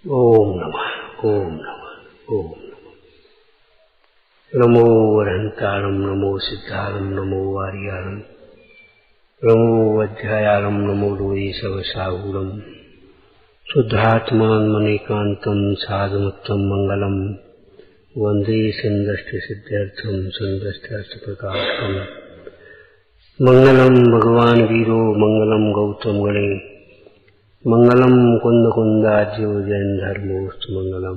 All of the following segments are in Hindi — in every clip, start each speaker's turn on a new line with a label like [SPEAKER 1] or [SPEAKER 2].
[SPEAKER 1] ओम नमः ओम नमः ओम नमः। नमो वरहंतारं नमो सिद्धारं नमो वारियारं नमो वज्रायारं नमो लोये सवसाहूरं शुद्धात्मान मनेकान्तं साधुमुत्तम मंगलम वंदे संदष्ट सिद्ध्यर्थम संदष्टार्थ प्रकाशकम मंगलम भगवान वीरो मंगलम गौतम गणे मंगलम कुंद कुंदाज्यो जैन धर्मोस्तु मंगलम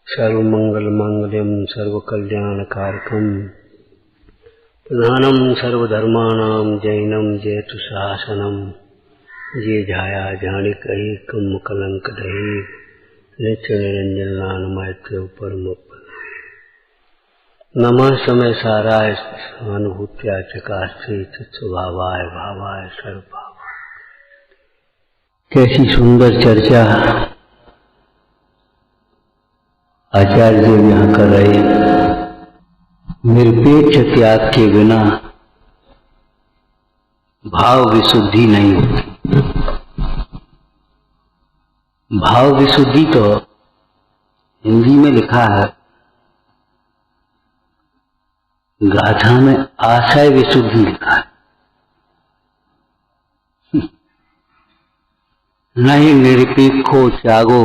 [SPEAKER 1] सर्वमंगल मांगल्यम सर्वकल्याणकारकम प्रधानम सर्वधर्माणां जैनम जयतु शासनम ये जाया जानिक एकम कलंक दहे नित्य निरंजन नान मैत्र परम नमः समय साराय अनुभूत्या चकास्ते चित्स्वभावाय भावाय सर्वभाव। कैसी सुंदर चर्चा आचार्य जी यहाँ कर रहे। निरपेक्ष त्याग के बिना भाव विशुद्धि नहीं होती। भाव विशुद्धि तो हिंदी में लिखा है, गाथा में आशय विशुद्धि लिखा है। नहीं निरपेक्षो त्यागो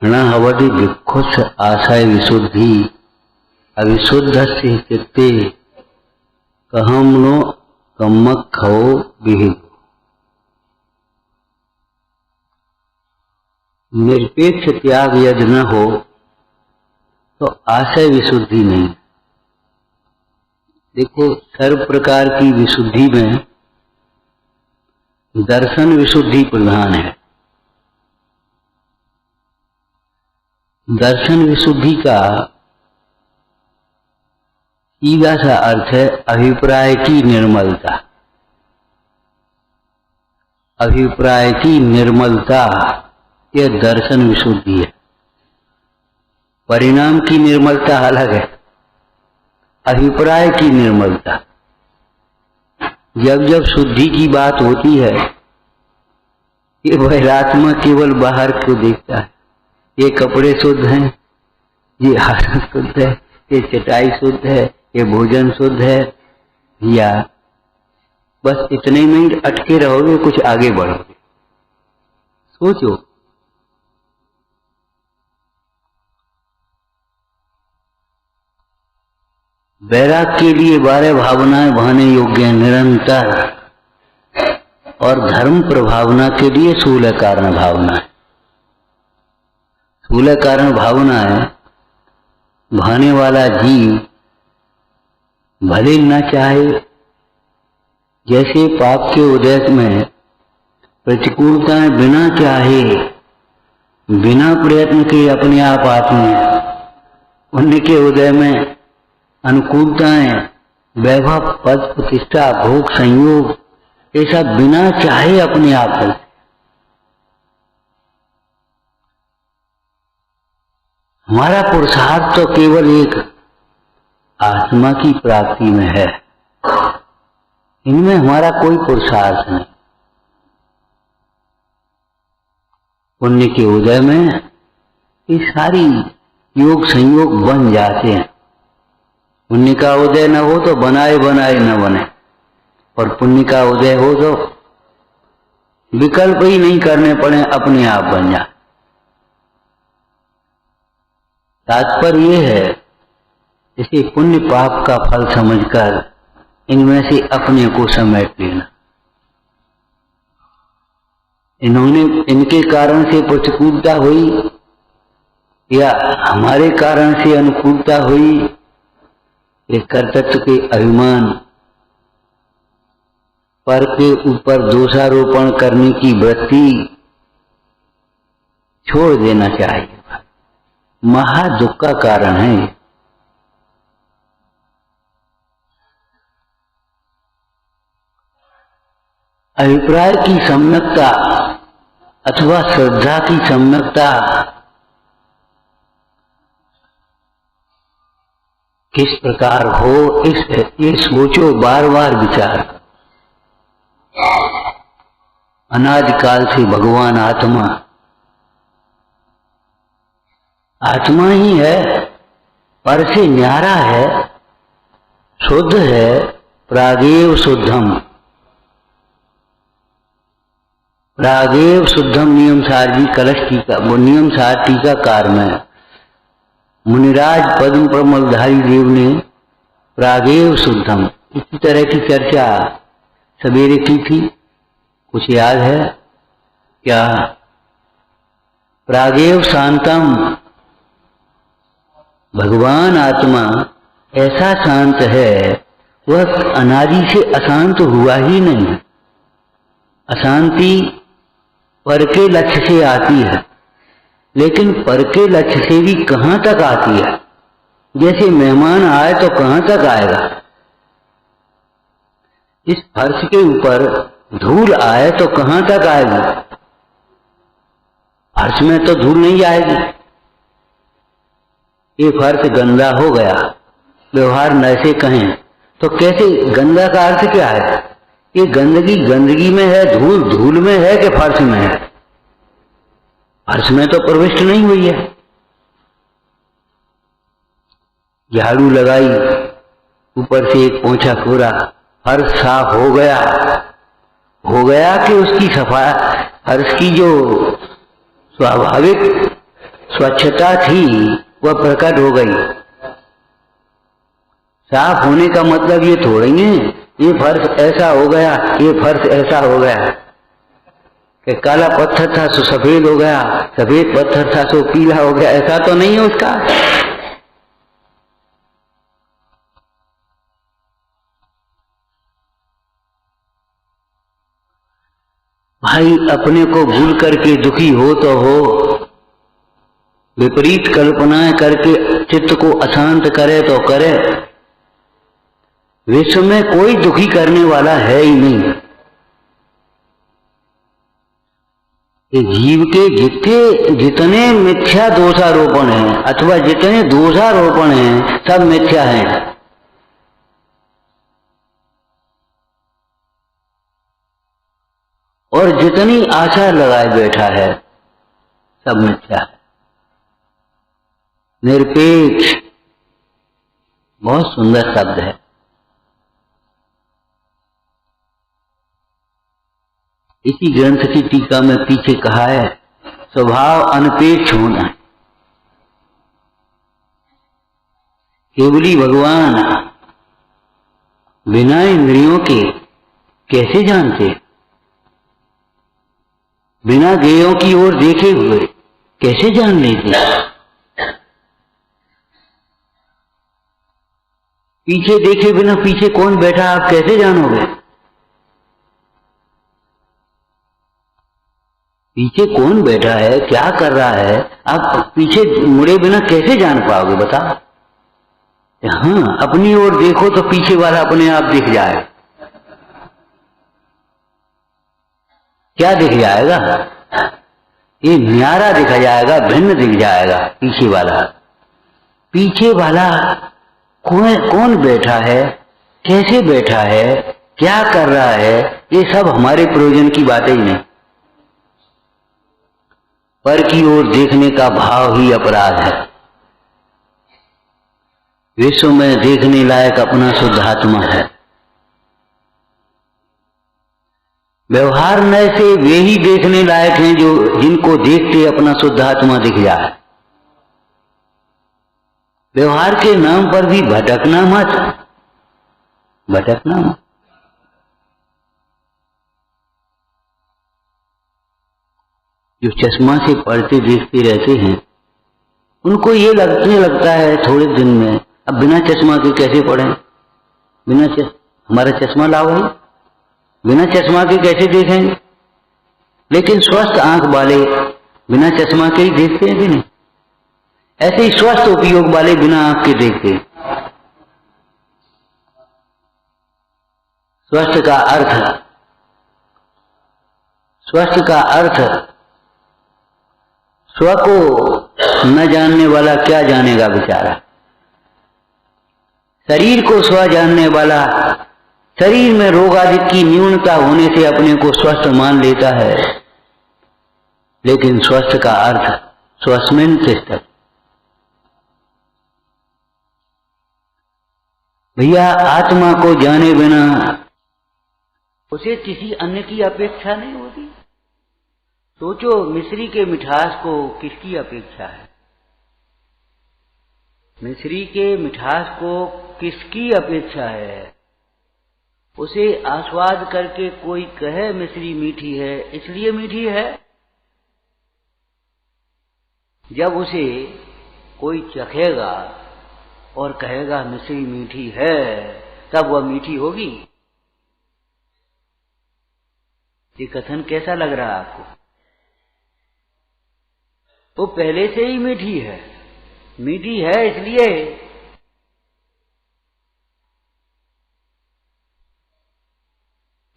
[SPEAKER 1] न हवति भिक्षुष आशय विशुद्धि अविशुद्ध से चित्ते कहम नो कम्मक खो विहित। निरपेक्ष त्याग यदि न हो तो आशय विशुद्धि नहीं। देखो, सर्व प्रकार की विशुद्धि में दर्शन विशुद्धि प्रधान है। दर्शन विशुद्धि का सीधा सा अर्थ है अभिप्राय की निर्मलता। अभिप्राय की निर्मलता यह दर्शन विशुद्धि है। परिणाम की निर्मलता अलग है, अभिप्राय की निर्मलता। जब जब शुद्धि की बात होती है, ये बहिरात्मा केवल बाहर को देखता है। ये कपड़े शुद्ध हैं, ये आसन शुद्ध है, ये चटाई शुद्ध है, ये भोजन शुद्ध है, या बस इतने में ही अटके रहोगे, कुछ आगे बढ़ोगे। सोचो, वैराग के लिए 12 भावनाएं बहाने योग्य हैं निरंतर, और धर्म प्रभावना के लिए 16 कारण भावना है। 16 कारण भावना है बहाने वाला जीव भले न चाहे, जैसे पाप के उदय में प्रतिकूलताएं बिना चाहे बिना प्रयत्न के अपने आप आती हैं, पुण्य के उदय में अनुकूलताएं वैभव पद प्रतिष्ठा भोग संयोग ऐसा बिना चाहे अपने आप होते। हमारा पुरुषार्थ तो केवल एक आत्मा की प्राप्ति में है, इनमें हमारा कोई पुरुषार्थ नहीं। पुण्य के उदय में ये सारी योग संयोग बन जाते हैं। पुण्य का उदय न हो तो बनाए बनाए न बने, और पुण्य का उदय हो तो विकल्प ही नहीं करने पड़े, अपने आप बन जाए। तात्पर्य यह है, इसे पुण्य पाप का फल समझकर इनमें से अपने को समेट लेना। इनके कारण से प्रतिकूलता हुई या हमारे कारण से अनुकूलता हुई, एक कर्तृत्व के अभिमान पर के ऊपर दोषारोपण करने की वृत्ति छोड़ देना चाहिए। महा दुख का कारण है। अभिप्राय की सम्यकता अथवा श्रद्धा की सम्यकता किस प्रकार हो, ये सोचो, बार बार विचार। अनादि काल से भगवान आत्मा आत्मा ही है, पर से न्यारा है, शुद्ध है, प्रागेव शुद्धम। प्रागेव शुद्धम नियम सार जी कलश टीका, वो नियम सार टीकाकार में मुनिराज पद्म प्रमलधारी देव ने प्रागेव शुद्धम इसी तरह की चर्चा सवेरे की थी, कुछ याद है क्या? प्रागेव शांतम, भगवान आत्मा ऐसा शांत है, वह अनादि से अशांत हुआ ही नहीं। अशांति पर के लक्ष्य से आती है, लेकिन पर के लक्ष्य से भी कहां तक आती है? जैसे मेहमान आए तो कहां तक आएगा? इस फर्श के ऊपर धूल आए तो कहां तक आएगी? फर्श में तो धूल नहीं आएगी। ये फर्श गंदा हो गया, व्यवहार न से कहें तो कैसे? गंदा का अर्थ क्या है? ये गंदगी गंदगी में है, धूल धूल में है कि फर्श में है? फर्श में तो प्रविष्ट नहीं हुई है। झाड़ू लगाई, ऊपर से एक पोंछा खोरा, फर्श साफ हो गया कि उसकी सफाई, फर्श की जो स्वाभाविक स्वच्छता थी वह प्रकट हो गई। साफ होने का मतलब ये थोड़ी है ये फर्श ऐसा हो गया, ये फर्श ऐसा हो गया कि काला पत्थर था सो सफेद हो गया, सफेद पत्थर था सो पीला हो गया, ऐसा तो नहीं है उसका। भाई अपने को भूल करके दुखी हो तो हो, विपरीत कल्पनाएं करके चित्त को अशांत करे तो करे, विश्व में कोई दुखी करने वाला है ही नहीं। ये जीव के जितने मिथ्या दोषारोपण हैं अथवा जितने दोषारोपण हैं सब मिथ्या हैं। और जितनी आशा लगाए बैठा है सब मिथ्या है। निरपेक्ष बहुत सुंदर शब्द है। इसी ग्रंथ की टीका में पीछे कहा है स्वभाव अनपेक्ष होना है। केवली भगवान बिना इंद्रियों के कैसे जानते? बिना ज्ञेयों की ओर देखे हुए कैसे जान लेते? पीछे देखे बिना पीछे कौन बैठा आप कैसे जानोगे? पीछे कौन बैठा है, क्या कर रहा है, आप पीछे मुड़े बिना कैसे जान पाओगे? बता। हाँ, अपनी ओर देखो तो पीछे वाला अपने आप दिख जाए। क्या दिख जाएगा? ये न्यारा दिखा जाएगा, भिन्न दिख जाएगा पीछे वाला। पीछे वाला कौन बैठा है, कैसे बैठा है, क्या कर रहा है, ये सब हमारे प्रयोजन की बातें ही नहीं। पर की ओर देखने का भाव ही अपराध है। विश्व में देखने लायक अपना शुद्ध आत्मा है। व्यवहार में से वे ही देखने लायक हैं जो जिनको देखते अपना शुद्ध आत्मा दिख जाए। व्यवहार के नाम पर भी भटकना मत, भटकना मत। जो चश्मा से पढ़ते देखते रहते हैं उनको ये लगने लगता है थोड़े दिन में अब बिना चश्मा के कैसे पढ़ें, हमारा चश्मा लाओ है, बिना चश्मा के कैसे देखेंगे? लेकिन स्वस्थ आंख वाले बिना चश्मा के ही देखते हैं कि नहीं? ऐसे ही स्वस्थ उपयोग वाले बिना आंख के देखते हैं। स्वस्थ का अर्थ स्व को न जानने वाला क्या जानेगा बेचारा। शरीर को स्व जानने वाला शरीर में रोग आदि की न्यूनता होने से अपने को स्वस्थ मान लेता है, लेकिन स्वस्थ का अर्थ स्वस्मिन् तिष्ठति, भैया आत्मा को जाने बिना उसे किसी अन्य की अपेक्षा नहीं होती। सोचो, मिश्री के मिठास को किसकी अपेक्षा है? मिश्री के मिठास को किसकी अपेक्षा है? उसे आस्वाद करके कोई कहे मिश्री मीठी है, इसलिए मीठी है। जब उसे कोई चखेगा और कहेगा मिश्री मीठी है, तब वह मीठी होगी। ये कथन कैसा लग रहा है आपको? वो पहले से ही मीठी है, मीठी है इसलिए।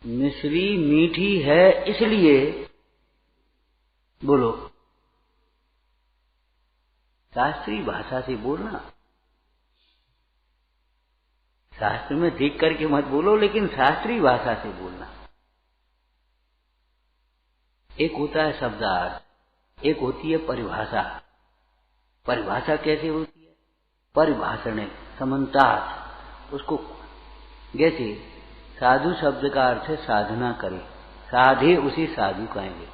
[SPEAKER 1] मिश्री मीठी है इसलिए। बोलो, शास्त्रीय भाषा से बोलना। शास्त्र में देख करके मत बोलो, लेकिन शास्त्रीय भाषा से बोलना। एक होता है शब्दार्थ, एक होती है परिभाषा। परिभाषा कैसे होती है? परिभाषण, समन्तार्थ। उसको जैसे साधु शब्द का अर्थ है साधना करे, साधे उसे साधु कहेंगे,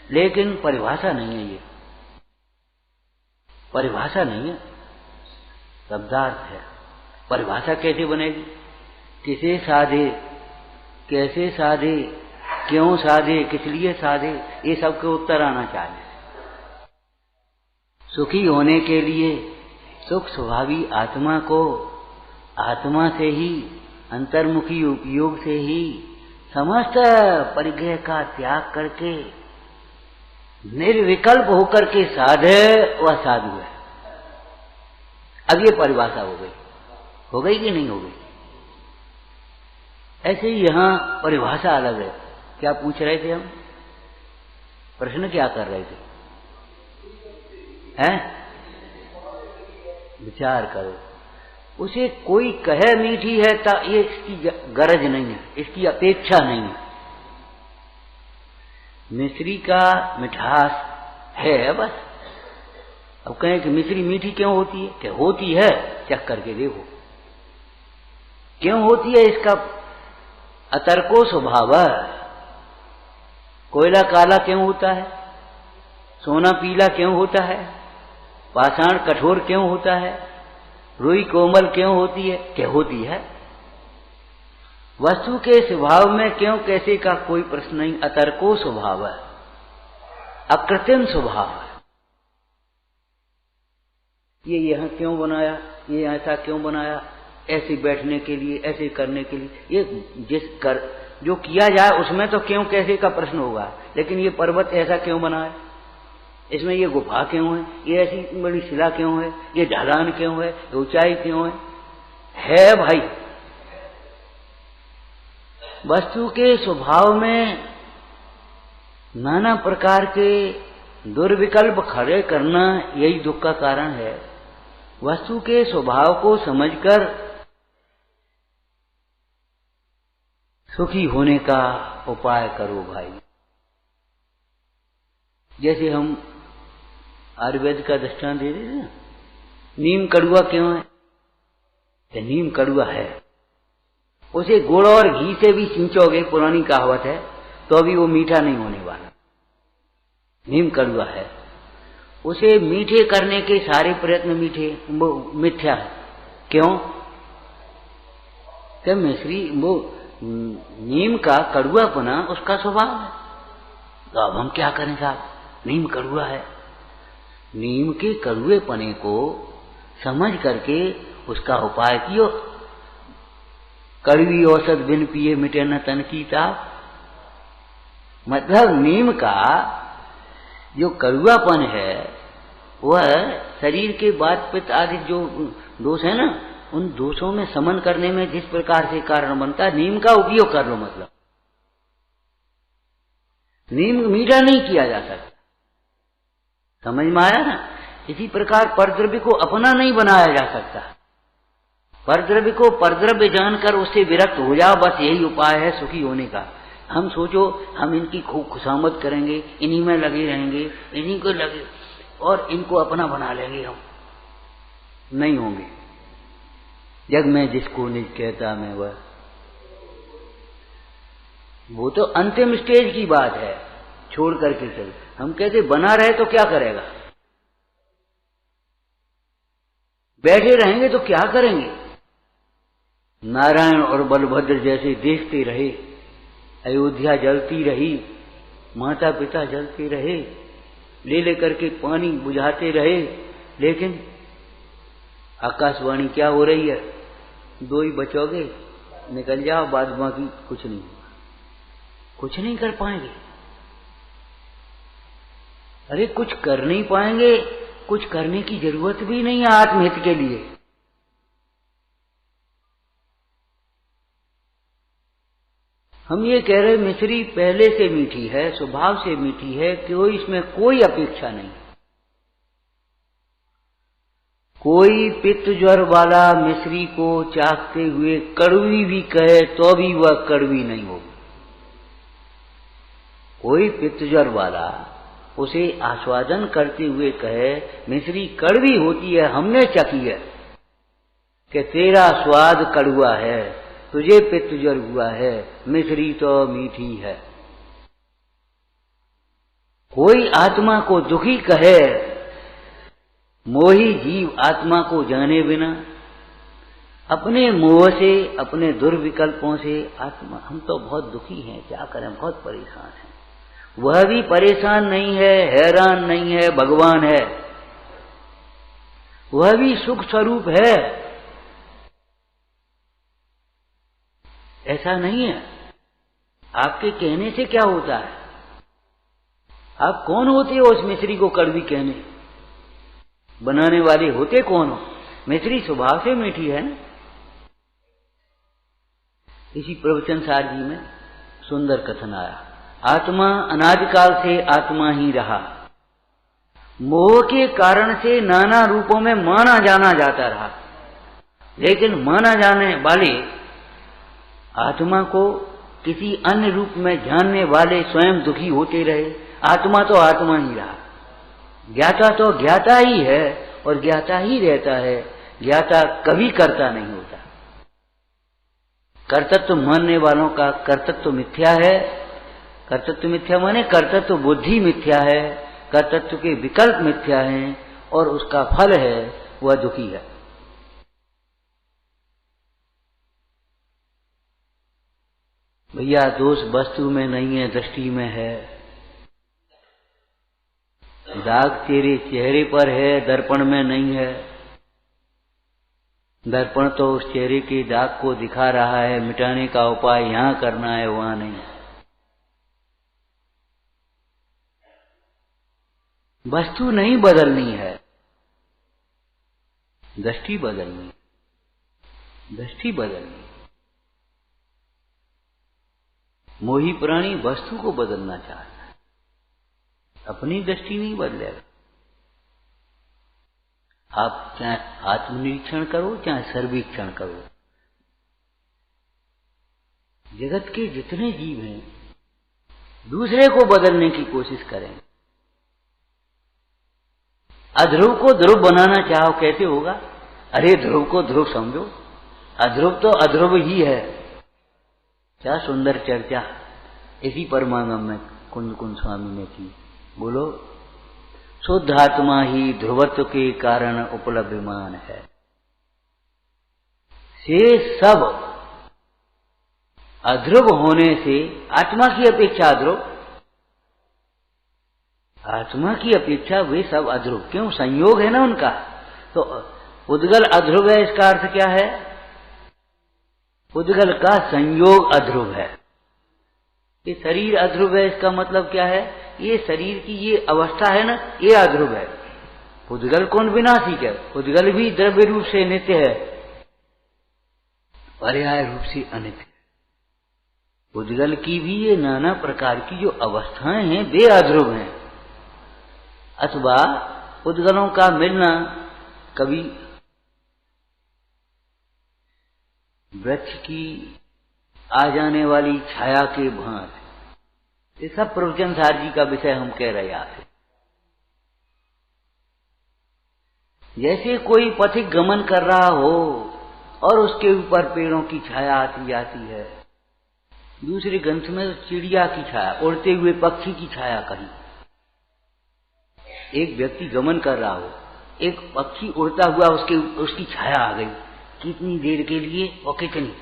[SPEAKER 1] लेकिन परिभाषा नहीं है। ये परिभाषा नहीं है, शब्दार्थ है। परिभाषा कैसे बनेगी? किसे साधे, कैसे साधे, क्यों साधे, किस लिए साधे, ये सब के उत्तर आना चाहिए। सुखी होने के लिए सुख स्वभावी आत्मा को आत्मा से ही, अंतर्मुखी उपयोग से ही समस्त परिग्रह का त्याग करके निर्विकल्प होकर के साधे वह साधु है। अब ये परिभाषा हो गई कि नहीं हो गई? ऐसे ही यहां परिभाषा अलग है। क्या पूछ रहे थे हम? प्रश्न क्या कर रहे थे? हैं? विचार करो। उसे कोई कहे मीठी है तो ये इसकी गरज नहीं है, इसकी अपेक्षा नहीं है। मिश्री का मिठास है बस। अब कहें कि मिश्री मीठी क्यों होती है? क्या होती है? चख करके देखो क्यों होती है। इसका अतर्को स्वभाव है। कोयला काला क्यों होता है? सोना पीला क्यों होता है? पाषाण कठोर क्यों होता है? रुई कोमल क्यों होती है? क्या होती है? वस्तु के स्वभाव में क्यों कैसे का कोई प्रश्न नहीं। अतर्को स्वभाव है, अकृत्रिम स्वभाव है। ये यहां क्यों बनाया, ये ऐसा क्यों बनाया, ऐसे बैठने के लिए, ऐसे करने के लिए, ये जो किया जाए उसमें तो क्यों कैसे का प्रश्न होगा। लेकिन ये पर्वत ऐसा क्यों बना है, इसमें ये गुफा क्यों है, ये ऐसी बड़ी शिला क्यों है, ये ढलान क्यों है, ऊंचाई क्यों है भाई। वस्तु के स्वभाव में नाना प्रकार के दुर्विकल्प खड़े करना यही दुख का कारण है। वस्तु के स्वभाव को समझकर सुखी होने का उपाय करो भाई। जैसे हम आयुर्वेद का दृष्टांत दे देते हैं, नीम कड़ुआ क्यों है? तो नीम कड़ुआ है, उसे गुड़ और घी से भी सींचोगे, पुरानी कहावत है, तो भी वो मीठा नहीं होने वाला। नीम कड़ुआ है, उसे मीठे करने के सारे प्रयत्न मिथ्या है। क्यों? क्या मिश्री वो नीम का कड़ुआपना उसका स्वभाव है। तो अब हम क्या करें साहब? नीम कड़ुआ है, नीम के कड़ुएपने को समझ करके उसका उपाय कियो। कड़वी औषध बिन पिए मिटे न तन की ताप। मतलब नीम का जो कड़ुआपन है वह शरीर के वात पित्त आदि जो दोष है ना, उन दोषों में समन करने में जिस प्रकार से कारण बनता है, नीम का उपयोग कर लो। मतलब नीम मीठा नहीं किया जा सकता, समझ में आया ना। इसी प्रकार परद्रव्य को अपना नहीं बनाया जा सकता। परद्रव्य को परद्रव्य जानकर उससे विरक्त हो जाओ, बस यही उपाय है सुखी होने का। हम सोचो हम इनकी खूब खुशामद करेंगे, इन्हीं में लगे रहेंगे, इन्हीं को लगे और इनको अपना बना लेंगे, हम नहीं होंगे। जग में जिसको निज कहता मैं वह, वो तो अंतिम स्टेज की बात है, छोड़ करके चल। हम कहते बना रहे तो क्या करेगा, बैठे रहेंगे तो क्या करेंगे। नारायण और बलभद्र जैसे देखते रहे, अयोध्या जलती रही, माता पिता जलते रहे, ले लेकर के पानी बुझाते रहे, लेकिन आकाशवाणी क्या हो रही है, 2 ही बचोगे, निकल जाओ, बाद बाकी कुछ नहीं, कुछ नहीं कर पाएंगे। अरे कुछ कर नहीं पाएंगे, कुछ करने की जरूरत भी नहीं है आत्महित के लिए। हम ये कह रहे मिश्री पहले से मीठी है, स्वभाव से मीठी है, कोई इसमें कोई अपेक्षा नहीं। कोई पित्त ज्वर वाला मिश्री को चाखते हुए कड़वी भी कहे तो भी वह कड़वी नहीं होगी। कोई पित्त ज्वर वाला उसे आस्वादन करते हुए कहे मिश्री कड़वी होती है, हमने चखी है, कि तेरा स्वाद कड़वा है, तुझे पित्त ज्वर हुआ है, मिश्री तो मीठी है। कोई आत्मा को दुखी कहे, मोही जीव आत्मा को जाने बिना, अपने मोह से, अपने दुर्विकल्पों से आत्मा, हम तो बहुत दुखी हैं, क्या करें, बहुत परेशान हैं। वह भी परेशान नहीं है, हैरान नहीं है, भगवान है, वह भी सुख स्वरूप है। ऐसा नहीं है। आपके कहने से क्या होता है, आप कौन होते हो उस मिश्री को कड़वी कहने, बनाने वाले होते कौन हो। मिश्री स्वभाव से मीठी है ना। इसी प्रवचन सार जी में सुंदर कथन आया, आत्मा अनादिकाल से आत्मा ही रहा, मोह के कारण से नाना रूपों में माना जाना जाता रहा, लेकिन माना जाने वाले आत्मा को किसी अन्य रूप में जानने वाले स्वयं दुखी होते रहे। आत्मा तो आत्मा ही रहा, ज्ञाता तो ज्ञाता ही है और ज्ञाता ही रहता है, ज्ञाता कभी कर्ता नहीं होता। कर्तृत्व मानने वालों का कर्तृत्व मिथ्या है। कर्तृत्व मिथ्या माने कर्तृत्व बुद्धि मिथ्या है, कर्तृत्व के विकल्प मिथ्या हैं और उसका फल है वह दुखी है। भैया दोष वस्तु में नहीं है, दृष्टि में है। दाग तेरे चेहरे पर है, दर्पण में नहीं है। दर्पण तो उस चेहरे के दाग को दिखा रहा है, मिटाने का उपाय यहां करना है, वहां नहीं। वस्तु नहीं बदलनी है, दृष्टि बदलनी, दृष्टि बदलनी। मोही प्राणी वस्तु को बदलना चाहता है, अपनी दृष्टि नहीं बदलेगा। आप चाहे आत्मनिरीक्षण करो, चाहे सर्वेक्षण करो, जगत के जितने जीव हैं दूसरे को बदलने की कोशिश करें। अध्रुव को ध्रुव बनाना चाहो, कैसे होगा। अरे ध्रुव को ध्रुव समझो, अध्रुव तो अध्रुव ही है। क्या सुंदर चर्चा इसी परमागम में कुंद कुंद स्वामी ने की। बोलो, शुद्ध आत्मा ही ध्रुवत्व के कारण उपलब्धमान है। से सब अध्रुव होने से आत्मा की अपेक्षा अध्रुव, आत्मा की अपेक्षा वे सब अध्रुव। क्यों, संयोग है ना उनका। तो उद्गल अध्रुव है, इसका अर्थ क्या है। उद्गल का संयोग अध्रुव है। ये शरीर अध्रुव है, इसका मतलब क्या है, ये शरीर की ये अवस्था है ना, ये अध्रुव है। उद्गल कौन विनाशिक है, उद्गल भी द्रव्य रूप से नित्य है, पर्याय रूप से अनित्य। उद्गल की भी ये नाना प्रकार की जो अवस्थाएं हैं वे अध्रुव हैं। अथवा उद्गलों का मिलना कभी वृक्ष की आ जाने वाली छाया के भांति, ये सब प्रवचन सार जी का विषय हम कह रहे हैं। जैसे कोई पथिक गमन कर रहा हो, और उसके ऊपर पेड़ों की छाया आती जाती है। दूसरे ग्रंथ में तो चिड़िया की छाया, उड़ते हुए पक्षी की छाया कहीं। एक व्यक्ति गमन कर रहा हो, एक पक्षी उड़ता हुआ उसकी छाया आ गई, कितनी देर के लिए और कितनी।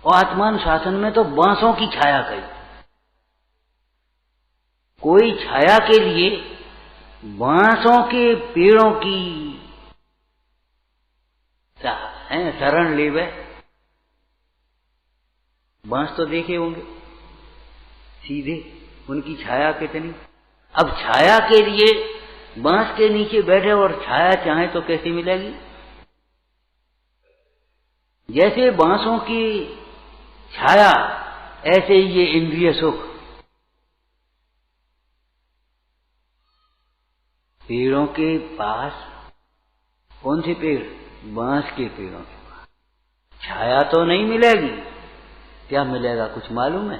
[SPEAKER 1] और आत्मानुशासन में तो बांसों की छाया गई। कोई छाया के लिए बांसों के पेड़ों की शरण लेवे। बांस तो देखे होंगे सीधे, उनकी छाया कितनी। अब छाया के लिए बांस के नीचे बैठे और छाया चाहे तो कैसे मिलेगी। जैसे बांसों की छाया, ऐसे ही ये इंद्रिय सुख। पेड़ों के पास, कौन से पेड़, बांस के पेड़ों के पास छाया तो नहीं मिलेगी, क्या मिलेगा कुछ मालूम है।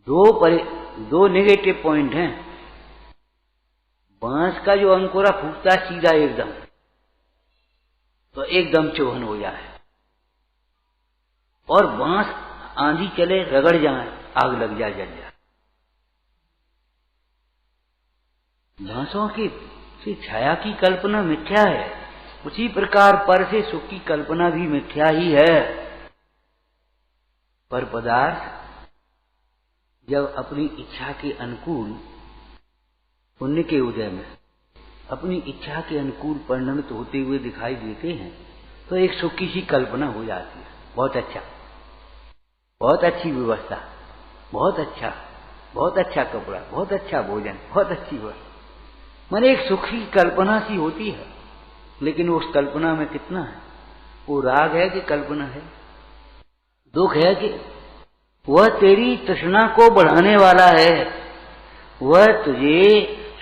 [SPEAKER 1] दो नेगेटिव पॉइंट हैं। बांस का जो अंकुरा फूटता सीधा एकदम, तो एकदम चुभन हो जाए, और बांस आंधी चले रगड़ जाए, आग लग जाए, जल जाए। बांसों की छाया की कल्पना मिथ्या है, उसी प्रकार पर से सुख की कल्पना भी मिथ्या ही है। पर पदार्थ जब अपनी इच्छा के अनुकूल, पुण्य के उदय में अपनी इच्छा के अनुकूल परिणमित होते हुए दिखाई देते हैं, तो एक सुख की सी कल्पना हो जाती है। बहुत अच्छा, बहुत अच्छी व्यवस्था, बहुत अच्छा कपड़ा, बहुत अच्छा भोजन, बहुत अच्छी व्यवस्था, माने एक सुख की कल्पना सी होती है। लेकिन उस कल्पना में कितना है, वो राग है कि कल्पना है, दुख है कि वह तेरी तृष्णा को बढ़ाने वाला है, वह तुझे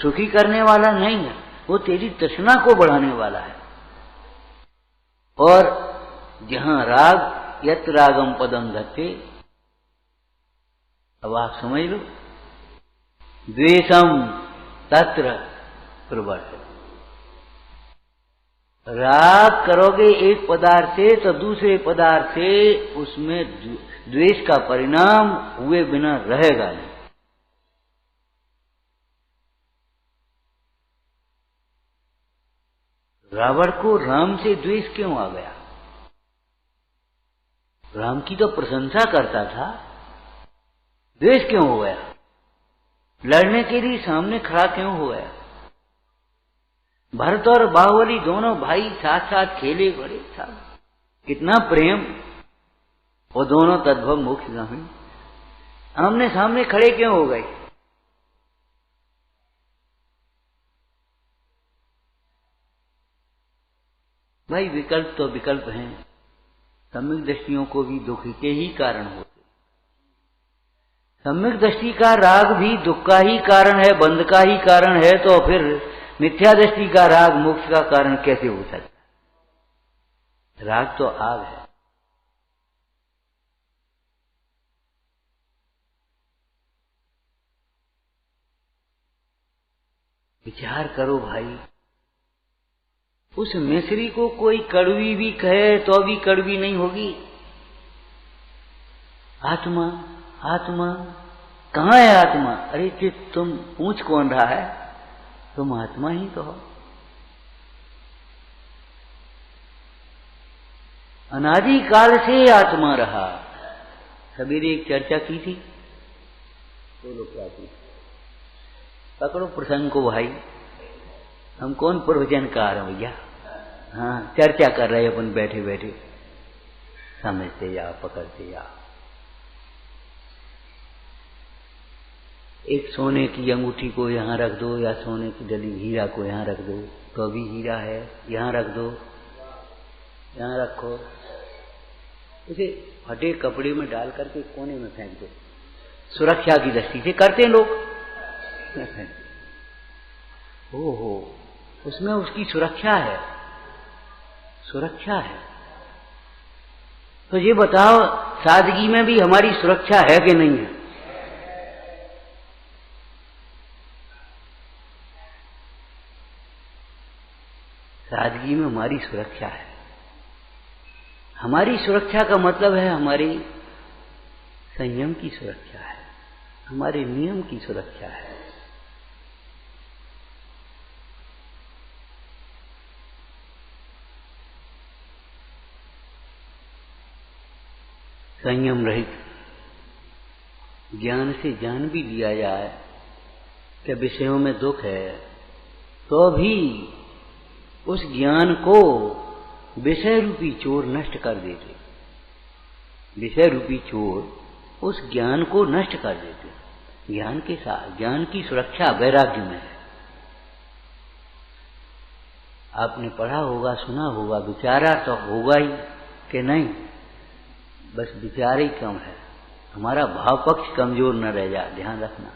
[SPEAKER 1] सुखी करने वाला नहीं है, वो तेरी तृष्णा को बढ़ाने वाला है। और जहां राग, यत रागम पदम धत्ते, अब आप समझ लो, द्वेषम तत्र प्रवर्तते। राग करोगे एक पदार्थ से तो दूसरे पदार्थ से उसमें द्वेष का परिणाम हुए बिना रहेगा नहीं। रावण को राम से द्वेष क्यों आ गया? राम की तो प्रशंसा करता था, द्वेष क्यों हो गया? लड़ने के लिए सामने खड़ा क्यों हो गया? भरत और बाहुबली दोनों भाई साथ साथ खेले, बड़े साथ, कितना प्रेम, वो दोनों तद्भव मोक्षगामी, आमने सामने खड़े क्यों हो गए? भाई विकल्प तो विकल्प हैं, सम्यक दृष्टियों को भी दुख के ही कारण होते। सम्यक दृष्टि का राग भी दुख का ही कारण है, बंध का ही कारण है, तो फिर मिथ्या दृष्टि का राग मोक्ष का कारण कैसे हो सकता है? राग तो आग है। विचार करो भाई, उस मिश्री को कोई कड़वी भी कहे तो भी कड़वी नहीं होगी। आत्मा, आत्मा कहाँ है आत्मा? अरे चित्त, तुम पूछ कौन रहा है? तुम आत्मा ही तो हो। अनादि काल से आत्मा रहा। सवेरे एक चर्चा की थी, तो लोग क्या थी, पकड़ो प्रसंग को भाई, हम कौन प्रवचनकार हैं भैया? हाँ, चर्चा कर रहे अपन बैठे बैठे, समझते जाओ, पकड़ते जाओ। एक सोने की अंगूठी को यहाँ रख दो, या सोने की डली हीरा को यहाँ रख दो, तो अभी हीरा है, यहाँ रख दो, यहाँ रखो, उसे फटे कपड़े में डाल करके कोने में फेंक दो। सुरक्षा की दृष्टि से करते लोग। ओहो, उसमें उसकी सुरक्षा है, सुरक्षा है। तो ये बताओ, सादगी में भी हमारी सुरक्षा है कि नहीं है? सादगी में हमारी सुरक्षा है। हमारी सुरक्षा का मतलब है हमारे संयम की सुरक्षा है, हमारे नियम की सुरक्षा है। संयम रहित ज्ञान से जान भी लिया जाए कि विषयों में दुख है, तो भी उस ज्ञान को विषय रूपी चोर नष्ट कर देते। विषय रूपी चोर उस ज्ञान को नष्ट कर देते। ज्ञान के साथ ज्ञान की सुरक्षा वैराग्य में है। आपने पढ़ा होगा, सुना होगा, विचारा तो होगा ही कि नहीं, बस विचार ही कम है, हमारा भाव पक्ष कमजोर न रह जाए, ध्यान रखना।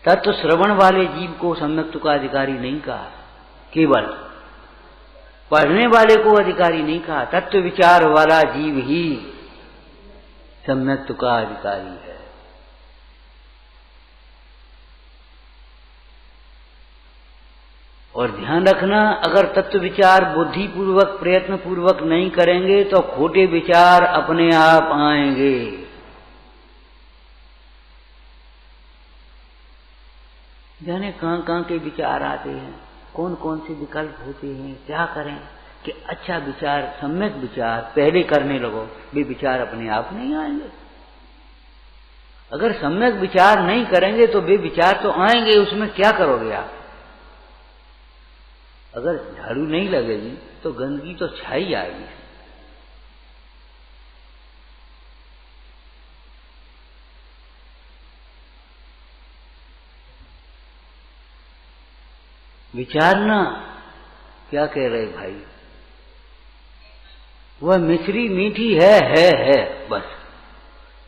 [SPEAKER 1] तत्व श्रवण वाले जीव को सम्यक तुक अधिकारी नहीं कहा, केवल पढ़ने वाले को अधिकारी नहीं कहा। तत्व विचार वाला जीव ही सम्यक तुक अधिकारी है। और ध्यान रखना, अगर तत्व विचार बुद्धि पूर्वक प्रयत्न पूर्वक नहीं करेंगे तो खोटे विचार अपने आप आएंगे। जाने कहां कहां के विचार आते हैं, कौन कौन से विकल्प होते हैं, क्या करें कि अच्छा विचार, सम्यक विचार पहले करने लगो, वे विचार अपने आप नहीं आएंगे। अगर सम्यक विचार नहीं करेंगे तो वे विचार तो आएंगे, उसमें क्या करोगे आप? अगर झाड़ू नहीं लगेगी तो गंदगी तो छाई आएगी। विचारना क्या कह रहे भाई, वह मिश्री मीठी है बस।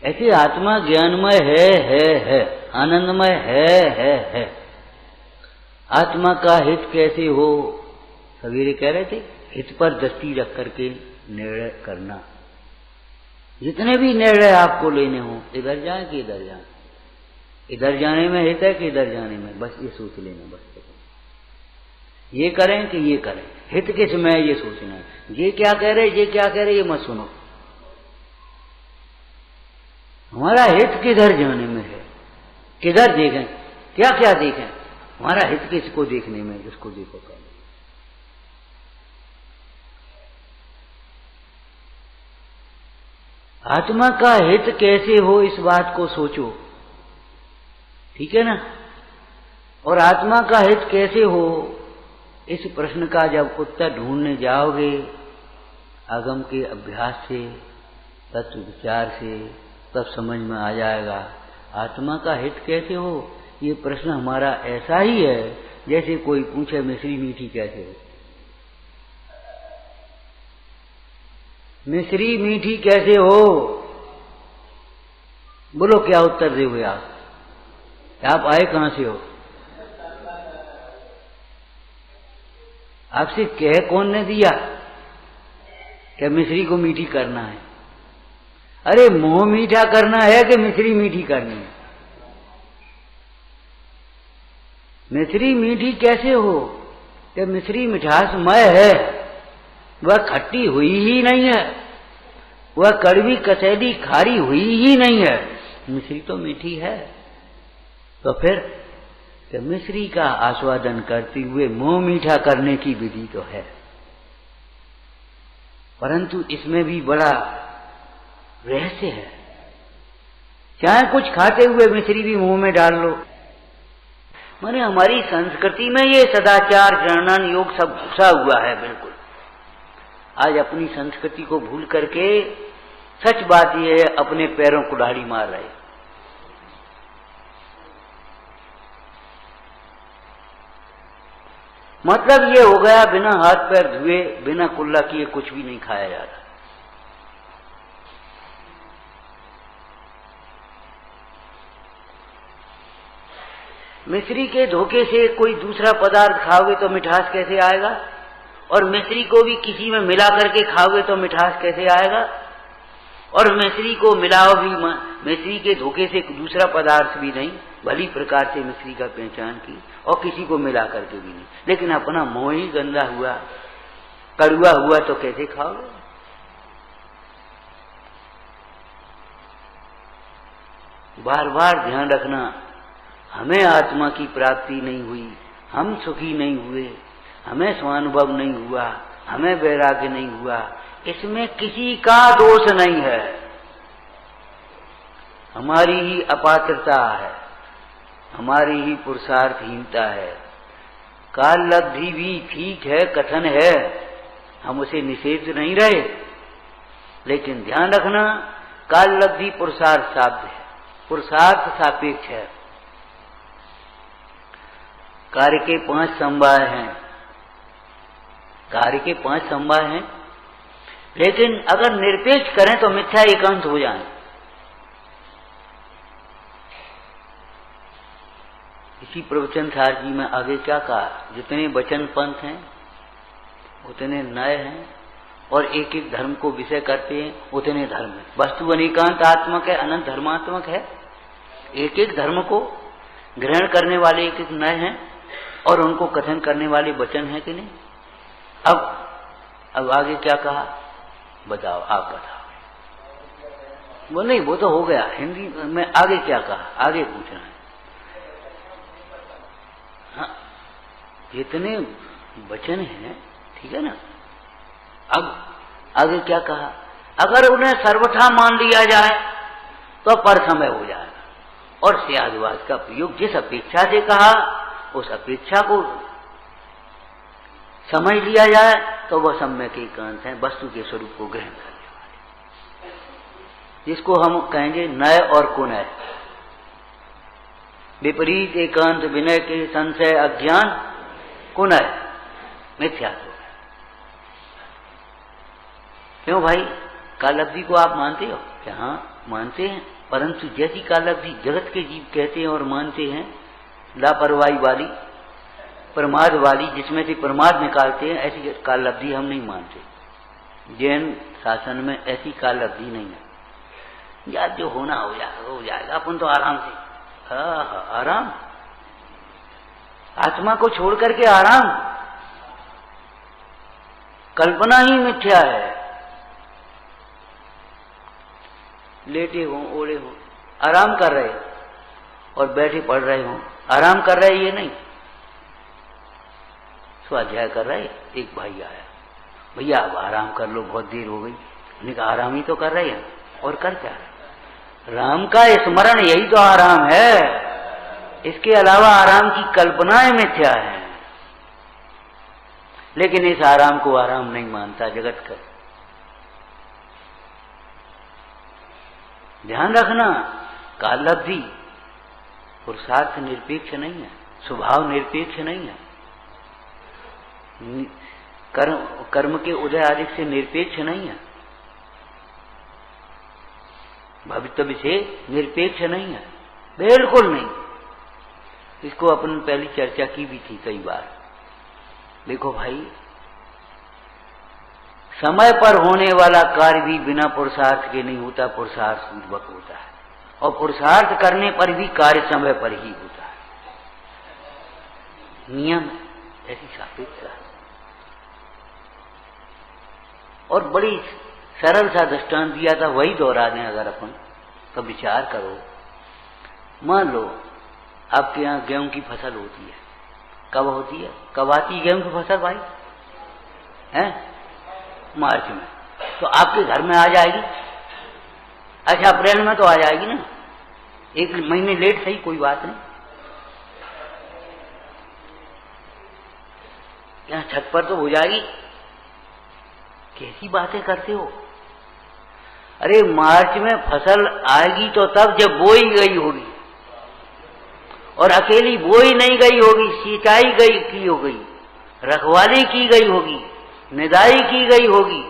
[SPEAKER 1] ऐसे आत्मा ज्ञानमय है, आनंदमय है। आत्मा का हित कैसे हो, सवेरे कह रहे थे, हित पर दृष्टि रख करके निर्णय करना। जितने भी निर्णय आपको लेने हो, इधर जाए कि इधर जाए, इधर जाने में हित है कि इधर जाने में, बस ये सोच लेना। बस ये करें कि ये करें, हित किस में ये सोचना है। ये क्या कह रहे, ये क्या कह रहे, ये मत सुनो। हमारा हित किधर जाने में है, किधर देखें, क्या क्या देखें, हमारा हित किसको देखने में, जिसको देखो कर। आत्मा का हित कैसे हो, इस बात को सोचो, ठीक है ना। और आत्मा का हित कैसे हो, इस प्रश्न का जब उत्तर ढूंढने जाओगे आगम के अभ्यास से, तत्व विचार से, तब समझ में आ जाएगा। आत्मा का हित कैसे हो, ये प्रश्न हमारा ऐसा ही है जैसे कोई पूछे मिश्री मीठी कैसे हो। मिश्री मीठी कैसे हो, बोलो क्या उत्तर दोगे आप आए कहां से हो? आपसे कह कौन ने दिया कि मिश्री को मीठी करना है? अरे मुंह मीठा करना है कि मिश्री मीठी करनी है? मिश्री मीठी कैसे हो कि मिश्री मिठासमय है, वह खट्टी हुई ही नहीं है, वह कड़वी कसेली खारी हुई ही नहीं है, मिश्री तो मीठी है। तो फिर कि मिश्री का आस्वादन करते हुए मुंह मीठा करने की विधि तो है, परंतु इसमें भी बड़ा रहस्य है। चाहे कुछ खाते हुए मिश्री भी मुंह में डाल लो। माने हमारी संस्कृति में ये सदाचार, जनन, योग सब घुसा हुआ है बिल्कुल। आज अपनी संस्कृति को भूल करके, सच बात ये है, अपने पैरों को कुल्हाड़ी मार रहे। मतलब ये हो गया, बिना हाथ पैर धुए, बिना कुल्ला किए कुछ भी नहीं खाया जा रहा। मिश्री के धोखे से कोई दूसरा पदार्थ खाओगे तो मिठास कैसे आएगा, और मिश्री को भी किसी में मिला करके खाओगे तो मिठास कैसे आएगा। और मिश्री को मिलाओ भी, मिश्री के धोखे से दूसरा पदार्थ भी नहीं, भली प्रकार से मिश्री का पहचान की और किसी को मिला करके भी नहीं। लेकिन अपना मुंह ही गंदा हुआ, कड़ुआ हुआ तो कैसे खाओगे? बार बार ध्यान रखना, हमें आत्मा की प्राप्ति नहीं हुई, हम सुखी नहीं हुए, हमें स्वानुभव नहीं हुआ, हमें वैराग्य नहीं हुआ, इसमें किसी का दोष नहीं है, हमारी ही अपात्रता है, हमारी ही पुरुषार्थहीनता है। काल लब्धि भी ठीक है, कथन है, हम उसे निषेध नहीं रहे, लेकिन ध्यान रखना काल लब्धि पुरुषार्थ शब्द है, पुरुषार्थ सापेक्ष है। कार्य के 5 समवाय हैं, कार्य के 5 समवाय हैं, लेकिन अगर निरपेक्ष करें तो मिथ्या एकांत हो जाए। इसी प्रवचन सार जी में आगे क्या कहा, जितने वचन पंथ हैं उतने नए हैं और एक एक धर्म को विषय करते हैं उतने धर्म है। वस्तु अनेकांत आत्मक है, अनंत धर्मात्मक है। एक एक धर्म को ग्रहण करने वाले एक एक नए हैं और उनको कथन करने वाले वचन हैं कि नहीं। अब आगे क्या कहा बताओ, आप बताओ। वो नहीं, वो तो हो गया हिंदी में। आगे क्या कहा, आगे पूछना है। हाँ, जितने वचन हैं ठीक है ना। अब आगे क्या कहा, अगर उन्हें सर्वथा मान लिया जाए तो पर समय हो जाएगा और स्यादवाद का प्रयोग जिस अपेक्षा से कहा उस अपेक्षा को समझ लिया जाए तो वह सम्यक एकांत है, वस्तु के स्वरूप को ग्रहण करने वाले, जिसको हम कहेंगे नय और कुनय। विपरीत एकांत विनय के संशय अज्ञान कुनय मिथ्या हो। क्यों भाई, कालब्धि को आप मानते हो क्या? हाँ मानते हैं, परंतु जैसी कालब्धि जगत के जीव कहते हैं और मानते हैं, लापरवाही वाली, प्रमाद वाली, जिसमें से प्रमाद निकालते हैं, ऐसी कालब्धि हम नहीं मानते। जैन शासन में ऐसी कालब्धि नहीं है। यार जो होना हो जाएगा, अपन तो आराम से, हाँ आराम, आत्मा को छोड़ करके आराम, कल्पना ही मिथ्या है। लेटे हो, ओढ़े हो, आराम कर रहे और बैठे पढ़ रहे हो, आराम कर रहे ये नहीं, स्वाध्याय कर रहे। एक भाई आया, भैया अब आराम कर लो, बहुत देर हो गई। मैंने कहा आराम ही तो कर रहे हैं, और कर क्या रहे? राम का स्मरण यही तो आराम है, इसके अलावा आराम की कल्पनाएं मिथ्या है। लेकिन इस आराम को आराम नहीं मानता जगत का। ध्यान रखना, कालब्धि पुरुषार्थ निरपेक्ष नहीं है, स्वभाव निरपेक्ष नहीं है, कर्म के उदय आदि से निरपेक्ष नहीं है, भवितव्य से निरपेक्ष नहीं है, बिल्कुल नहीं। इसको अपन पहली चर्चा की भी थी कई बार। देखो भाई, समय पर होने वाला कार्य भी बिना पुरुषार्थ के नहीं होता, पुरुषार्थ पूर्वक होता है, और पुरुषार्थ करने पर भी कार्य समय पर ही होता है। नियम ऐसी सापेक्षता है। और बड़ी सरल सा दृष्टांत दिया था, वही दोहरा दें अगर अपन तो विचार करो। मान लो आपके यहाँ गेहूं की फसल होती है, कब होती है, कब आती है गेहूं की फसल भाई? है मार्च में, तो आपके घर में आ जाएगी। अच्छा अप्रैल में तो आ जाएगी ना, 1 महीने लेट सही, कोई बात नहीं। यहाँ छत पर तो हो जाएगी। कैसी बातें करते हो? अरे मार्च में फसल आएगी तो तब जब बोई गई होगी, और अकेली बोई नहीं गई होगी, सिंचाई गई की हो गई, रखवाली की गई होगी, निदाई की गई होगी।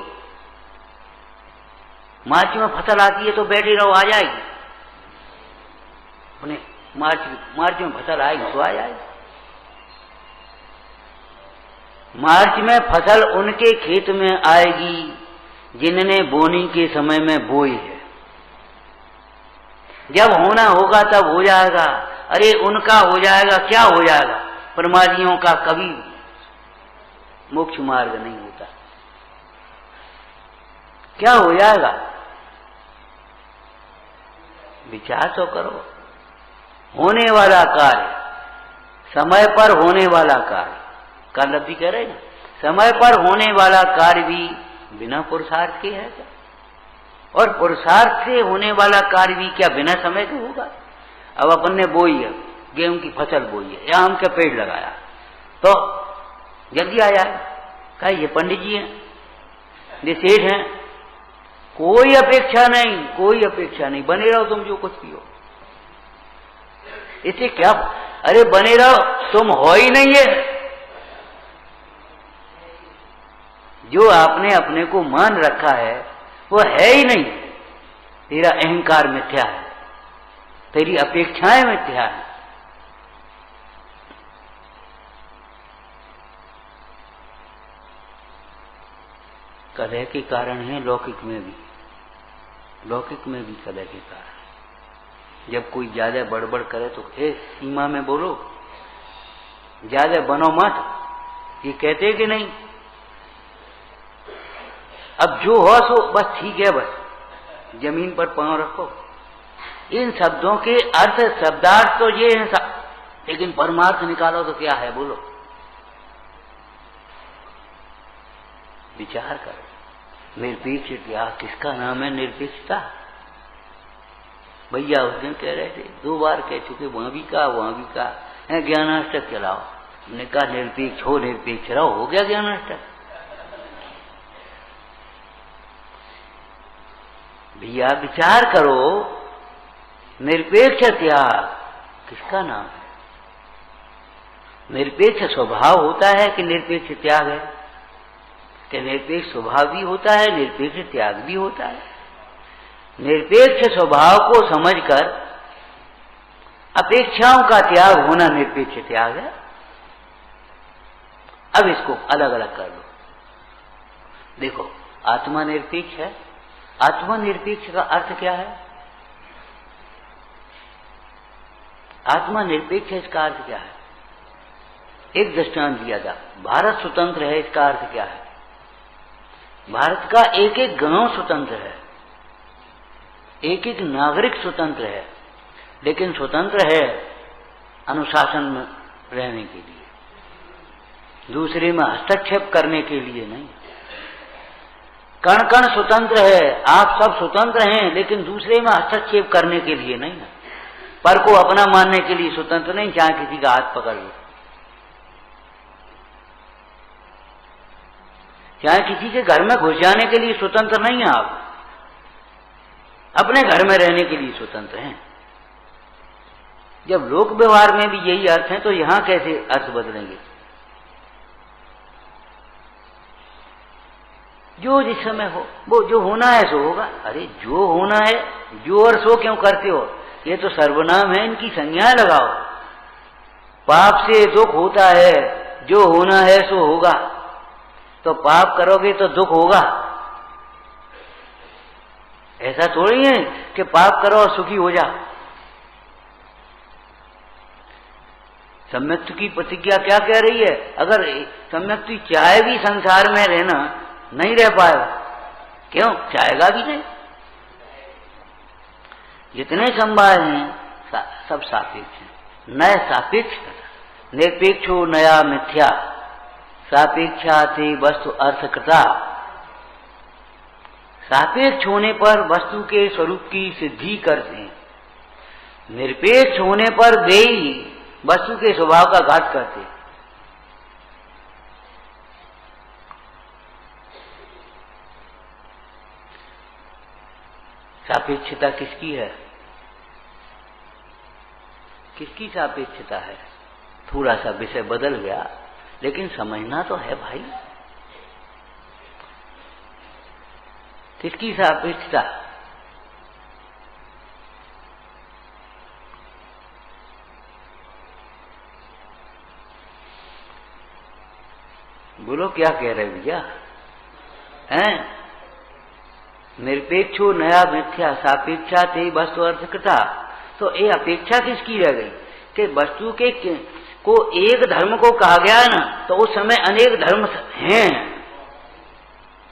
[SPEAKER 1] मार्च में फसल आती है तो बैठे रहो, आ जाएगी। अपने मार्च में फसल आएगी तो आ जाएगी। मार्च में फसल उनके खेत में आएगी जिन्होंने बोनी के समय में बोई है, जब होना होगा तब हो जाएगा। अरे उनका हो जाएगा, क्या हो जाएगा? प्रमादियों का कभी मोक्ष मार्ग नहीं होता। क्या हो जाएगा? विचार तो करो। होने वाला कार्य, समय पर होने वाला कार्य, कल भी कह रहे हैं, समय पर होने वाला कार्य भी बिना पुरुषार्थ के है क्या? और पुरुषार्थ से होने वाला कार्य भी क्या बिना समय के होगा? अब अपन ने बोई है, गेहूं की फसल बोई है या आम का पेड़ लगाया, तो जल्दी आ जाए। कहा ये पंडित जी हैं, ये सेठ हैं, कोई अपेक्षा नहीं, कोई अपेक्षा नहीं, बने रहो तुम जो कुछ भी हो। इससे क्या? अरे बने रहो, तुम हो ही नहीं है। जो आपने अपने को मान रखा है वो है ही नहीं। तेरा अहंकार मिथ्या है, तेरी अपेक्षाएं मिथ्या है। कलह के कारण है लौकिक में भी, लौकिक में भी कलह के कारण। जब कोई ज्यादा बड़बड़ करे तो सीमा में बोलो, ज्यादा बनो मत, ये कहते कि नहीं? अब जो हो सो बस ठीक है, बस जमीन पर पांव रखो। इन शब्दों के अर्थ, शब्दार्थ तो ये है, लेकिन परमार्थ निकालो तो क्या है बोलो? विचार कर। निरपेक्ष त्याग किसका नाम है? निरपेक्षता। भैया उस दिन कह रहे थे, 2 बार कह चुके, वहां भी कहा वहां भी कहा, ज्ञानाष्टक चलाओ। हमने कहा निरपेक्ष हो, निरपेक्ष रहो, हो गया ज्ञानाष्टक। भैया विचार करो, निरपेक्ष त्याग किसका नाम है? निरपेक्ष स्वभाव होता है कि निरपेक्ष त्याग है? कि निरपेक्ष स्वभाव भी होता है, निरपेक्ष त्याग भी होता है। निरपेक्ष स्वभाव को समझकर अपेक्षाओं का त्याग होना निरपेक्ष त्याग है। अब इसको अलग अलग कर लो। देखो, आत्मा निरपेक्ष है। आत्मा निरपेक्ष का अर्थ क्या है? आत्मा निरपेक्ष है, इसका अर्थ क्या है? एक दृष्टांत दिया था, भारत स्वतंत्र है, इसका अर्थ क्या है? भारत का एक एक गांव स्वतंत्र है, एक एक नागरिक स्वतंत्र है, लेकिन स्वतंत्र है अनुशासन में रहने के लिए, दूसरे में हस्तक्षेप करने के लिए नहीं। कण कण स्वतंत्र है, आप सब स्वतंत्र हैं, लेकिन दूसरे में हस्तक्षेप करने के लिए नहीं है। पर को अपना मानने के लिए स्वतंत्र नहीं, चाहे किसी का हाथ पकड़ लो, चाहे किसी के घर में घुस जाने के लिए स्वतंत्र नहीं है। आप अपने घर में रहने के लिए स्वतंत्र हैं। जब लोक व्यवहार में भी यही अर्थ है, तो यहां कैसे अर्थ बदलेंगे? जो जिस समय हो, वो जो होना है सो होगा। अरे जो होना है, जो और सो क्यों करते हो? ये तो सर्वनाम है, इनकी संज्ञा लगाओ। पाप से दुख होता है, जो होना है सो होगा। तो पाप करोगे तो दुख होगा। ऐसा थोड़ी है कि पाप करो और सुखी हो जा। सम्यक्त की प्रतिज्ञा क्या कह रही है? अगर सम्यक्ति चाहे भी संसार में रहना, नहीं रह पाएगा। क्यों? चाहेगा भी नहीं। जितने संभाल हैं सब सापेक्ष हैं। नया सापेक्ष, निरपेक्षो नया मिथ्या, सापेक्षा थे वस्तु अर्थकृता। सापेक्ष होने पर वस्तु के स्वरूप की सिद्धि करते हैं, निरपेक्ष होने पर वे ही वस्तु के स्वभाव का घात करते हैं। सापेक्षता किसकी है? किसकी सापेक्षता है? थोड़ा सा विषय बदल गया, लेकिन समझना तो है भाई। किसकी सापेक्षता? बोलो क्या कह रहे भैया? हैं? निरपेक्षो नया मिथ्या सापेक्षा थे वस्तु अर्थ कृता। तो ये अपेक्षा किसकी रह गई कि वस्तु के को एक धर्म को कहा गया है ना, तो उस समय अनेक धर्म हैं,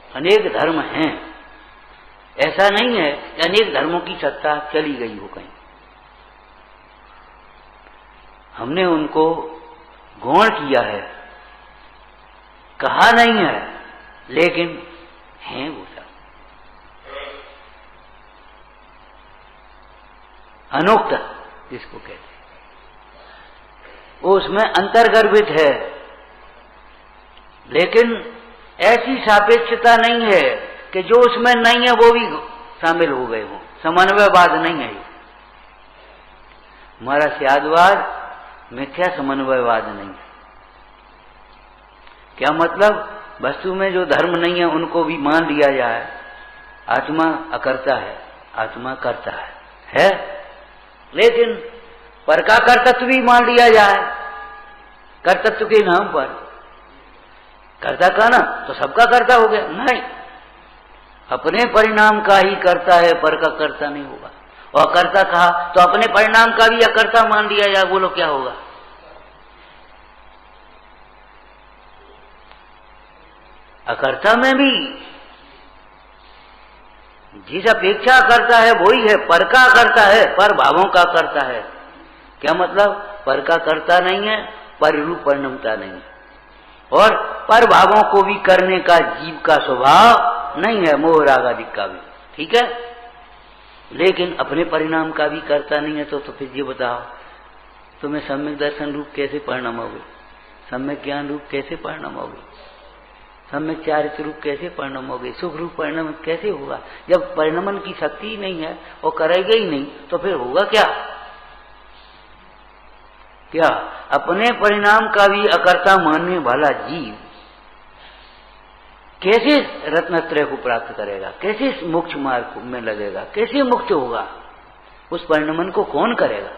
[SPEAKER 1] अनेक धर्म हैं। ऐसा नहीं है कि अनेक धर्मों की सत्ता चली गई हो कहीं। हमने उनको गौण किया है, कहा नहीं है, लेकिन हैं वो सब। अनुक्त जिसको कहते हैं, वो उसमें अंतर्गर्भित है, लेकिन ऐसी सापेक्षता नहीं है कि जो उसमें नहीं है वो भी शामिल हो गए हो। समन्वयवाद नहीं है। हमारा स्यादवाद मिथ्या समन्वयवाद नहीं है। क्या मतलब? वस्तु में जो धर्म नहीं है उनको भी मान लिया जाए। आत्मा अकर्ता है, आत्मा करता है, लेकिन पर का कर्तत्व भी मान लिया जाए कर्तत्व के नाम पर। कर्ता का ना तो सबका कर्ता हो गया? नहीं, अपने परिणाम का ही करता है, पर का कर्ता नहीं होगा। और अकर्ता कहा तो अपने परिणाम का भी अकर्ता मान लिया जाए, बोलो क्या होगा? अकर्ता में भी जिस अपेक्षा करता है वही है, पर का करता है, पर भावों का करता है। क्या मतलब? पर का करता नहीं है, पर रूप परिणमता नहीं है, और पर भावों को भी करने का जीव का स्वभाव नहीं है, मोह राग आदि का भी, ठीक है। लेकिन अपने परिणाम का भी करता नहीं है। तो फिर ये बताओ, तुम्हें सम्यक दर्शन रूप कैसे परिणाम होगे? सम्यक ज्ञान रूप कैसे परिणाम होगे? सम्यक चारित्र रूप कैसे परिणाम होगे? सुख रूप परिणाम कैसे होगा? जब परिणमन की शक्ति ही नहीं है और करेगा ही नहीं, तो फिर होगा क्या? क्या अपने परिणाम का भी अकर्ता मानने वाला जीव कैसे रत्नत्रय को प्राप्त करेगा? कैसे मोक्ष मार्ग में लगेगा? कैसे मुक्त होगा? उस परिणमन को कौन करेगा?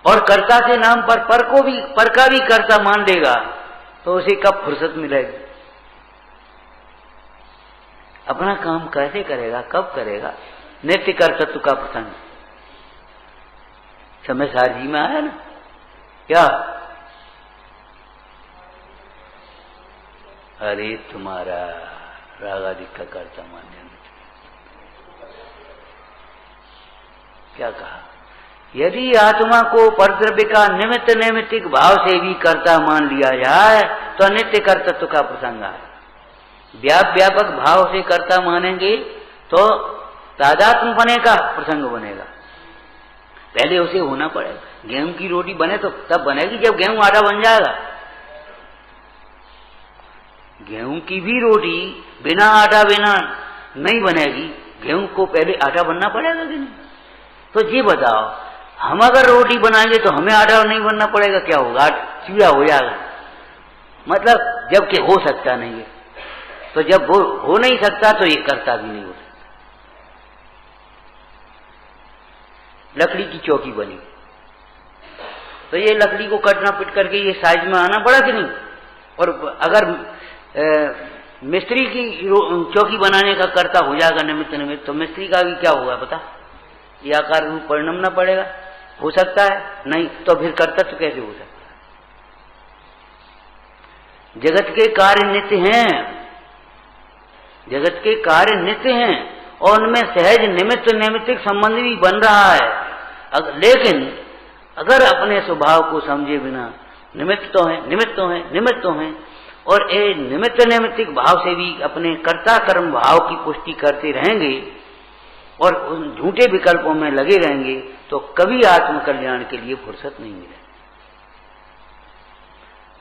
[SPEAKER 1] और कर्ता के नाम पर पर का भी कर्ता मान लेगा, तो उसे कब फुर्सत मिलेगी? अपना काम कैसे करेगा? कब करेगा? नित्य कर्तत्व का प्रसंग समय सार जी में आया ना। क्या? अरे तुम्हारा रागादि का कर्ता मान्य क्या कहा? यदि आत्मा को परद्रव्य का निमित्त नैमित्तिक भाव से भी कर्ता मान लिया जाए तो नित्य कर्तत्व का प्रसंग है। व्यापक भाव से कर्ता मानेंगे तो तादात्म्य बने का प्रसंग बनेगा। पहले उसे होना पड़ेगा। गेहूं की रोटी बने तो तब बनेगी जब गेहूं आटा बन जाएगा। गेहूं की भी रोटी बिना आटा बिना नहीं बनेगी। गेहूं को पहले आटा बनना पड़ेगा कि नहीं? तो ये बताओ, हम अगर रोटी बनाएंगे तो हमें आटा नहीं बनना पड़ेगा? क्या होगा? चूड़ा हो जाएगा। मतलब जबकि हो सकता नहीं है, तो जब वो हो नहीं सकता तो ये करता भी नहीं हो सकता। लकड़ी की चौकी बनी तो ये लकड़ी को कटना पिट करके ये साइज में आना पड़ा कि नहीं? और अगर मिस्त्री की चौकी बनाने का कर्ता हो जाएगा निमित्त, तो मिस्त्री का भी क्या होगा पता? ये आकार रूप परिणमना पड़ेगा। हो सकता है? नहीं। तो फिर कर्तत्व कैसे हो सकता है? जगत के कार्य नित्य हैं, जगत के कार्य नित्य हैं और उनमें सहज निमित्त नैमित्तिक संबंध भी बन रहा है। लेकिन अगर अपने स्वभाव को समझे बिना निमित्त तो हैं और ये निमित्त नैमित्तिक भाव से भी अपने कर्ता कर्म भाव की पुष्टि करते रहेंगे और उन झूठे विकल्पों में लगे रहेंगे तो कभी आत्मकल्याण के लिए फुर्सत नहीं मिलेगी।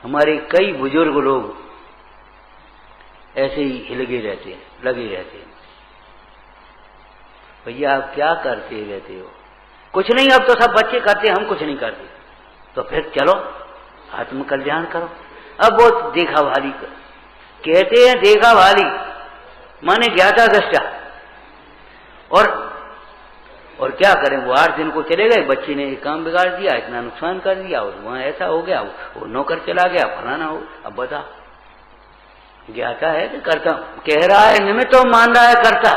[SPEAKER 1] हमारे कई बुजुर्ग लोग ऐसे ही लगे रहते हैं। भैया आप क्या करते रहते हो? कुछ नहीं, अब तो सब बच्चे करते, हम कुछ नहीं करते। तो फिर चलो आत्मकल्याण करो। अब वो देखा भाली कहते हैं, देखा भाली माने ज्ञाता दृष्टा, और और क्या करें, वो 8 दिन को चले गए, बच्चे ने काम बिगाड़ दिया, इतना नुकसान कर दिया, और वहां ऐसा हो गया, वो नौकर चला गया, फलाना हो। अब बता, ज्ञाता है कि करता, कह रहा है निमित्त तो मान रहा है करता।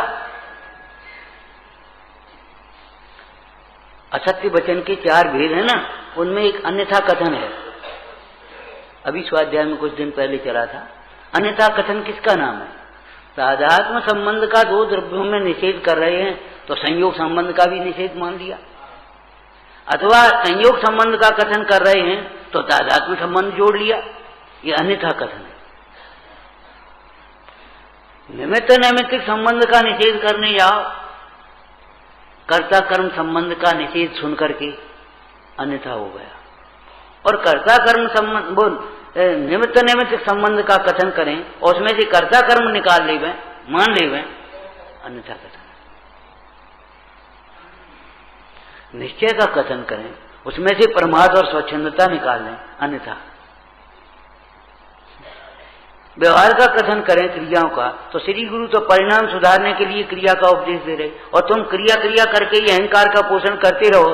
[SPEAKER 1] असत्य वचन के 4 भेद है ना, उनमें एक अन्यथा कथन है। अभी स्वाध्याय में कुछ दिन पहले चला था। अन्यथा कथन किसका नाम है? तादात्म्य संबंध का 2 द्रव्यों में निषेध कर रहे हैं तो संयोग संबंध का भी निषेध मान लिया, अथवा संयोग संबंध का कथन कर रहे हैं तो तादात्म्य संबंध जोड़ लिया। ये अन्यथा कथन है। निमित्त नैमित्तिक संबंध का निषेध करने जाओ, कर्ता कर्म संबंध का निषेध सुनकर के अन्यथा हो गया, और कर्ता कर्म संबंध बोल निमित्त नैमित्तिक संबंध का कथन करें और उसमें से कर्ता कर्म निकाल ले, मान ले, अन्यथा कथन। निश्चय का कथन करें, उसमें से प्रमाद और स्वच्छंदता निकाल लें, अन्यथा। व्यवहार का कथन करें क्रियाओं का, तो श्री गुरु तो परिणाम सुधारने के लिए क्रिया का उपदेश दे रहे, और तुम क्रिया क्रिया करके ये अहंकार का पोषण करते रहो,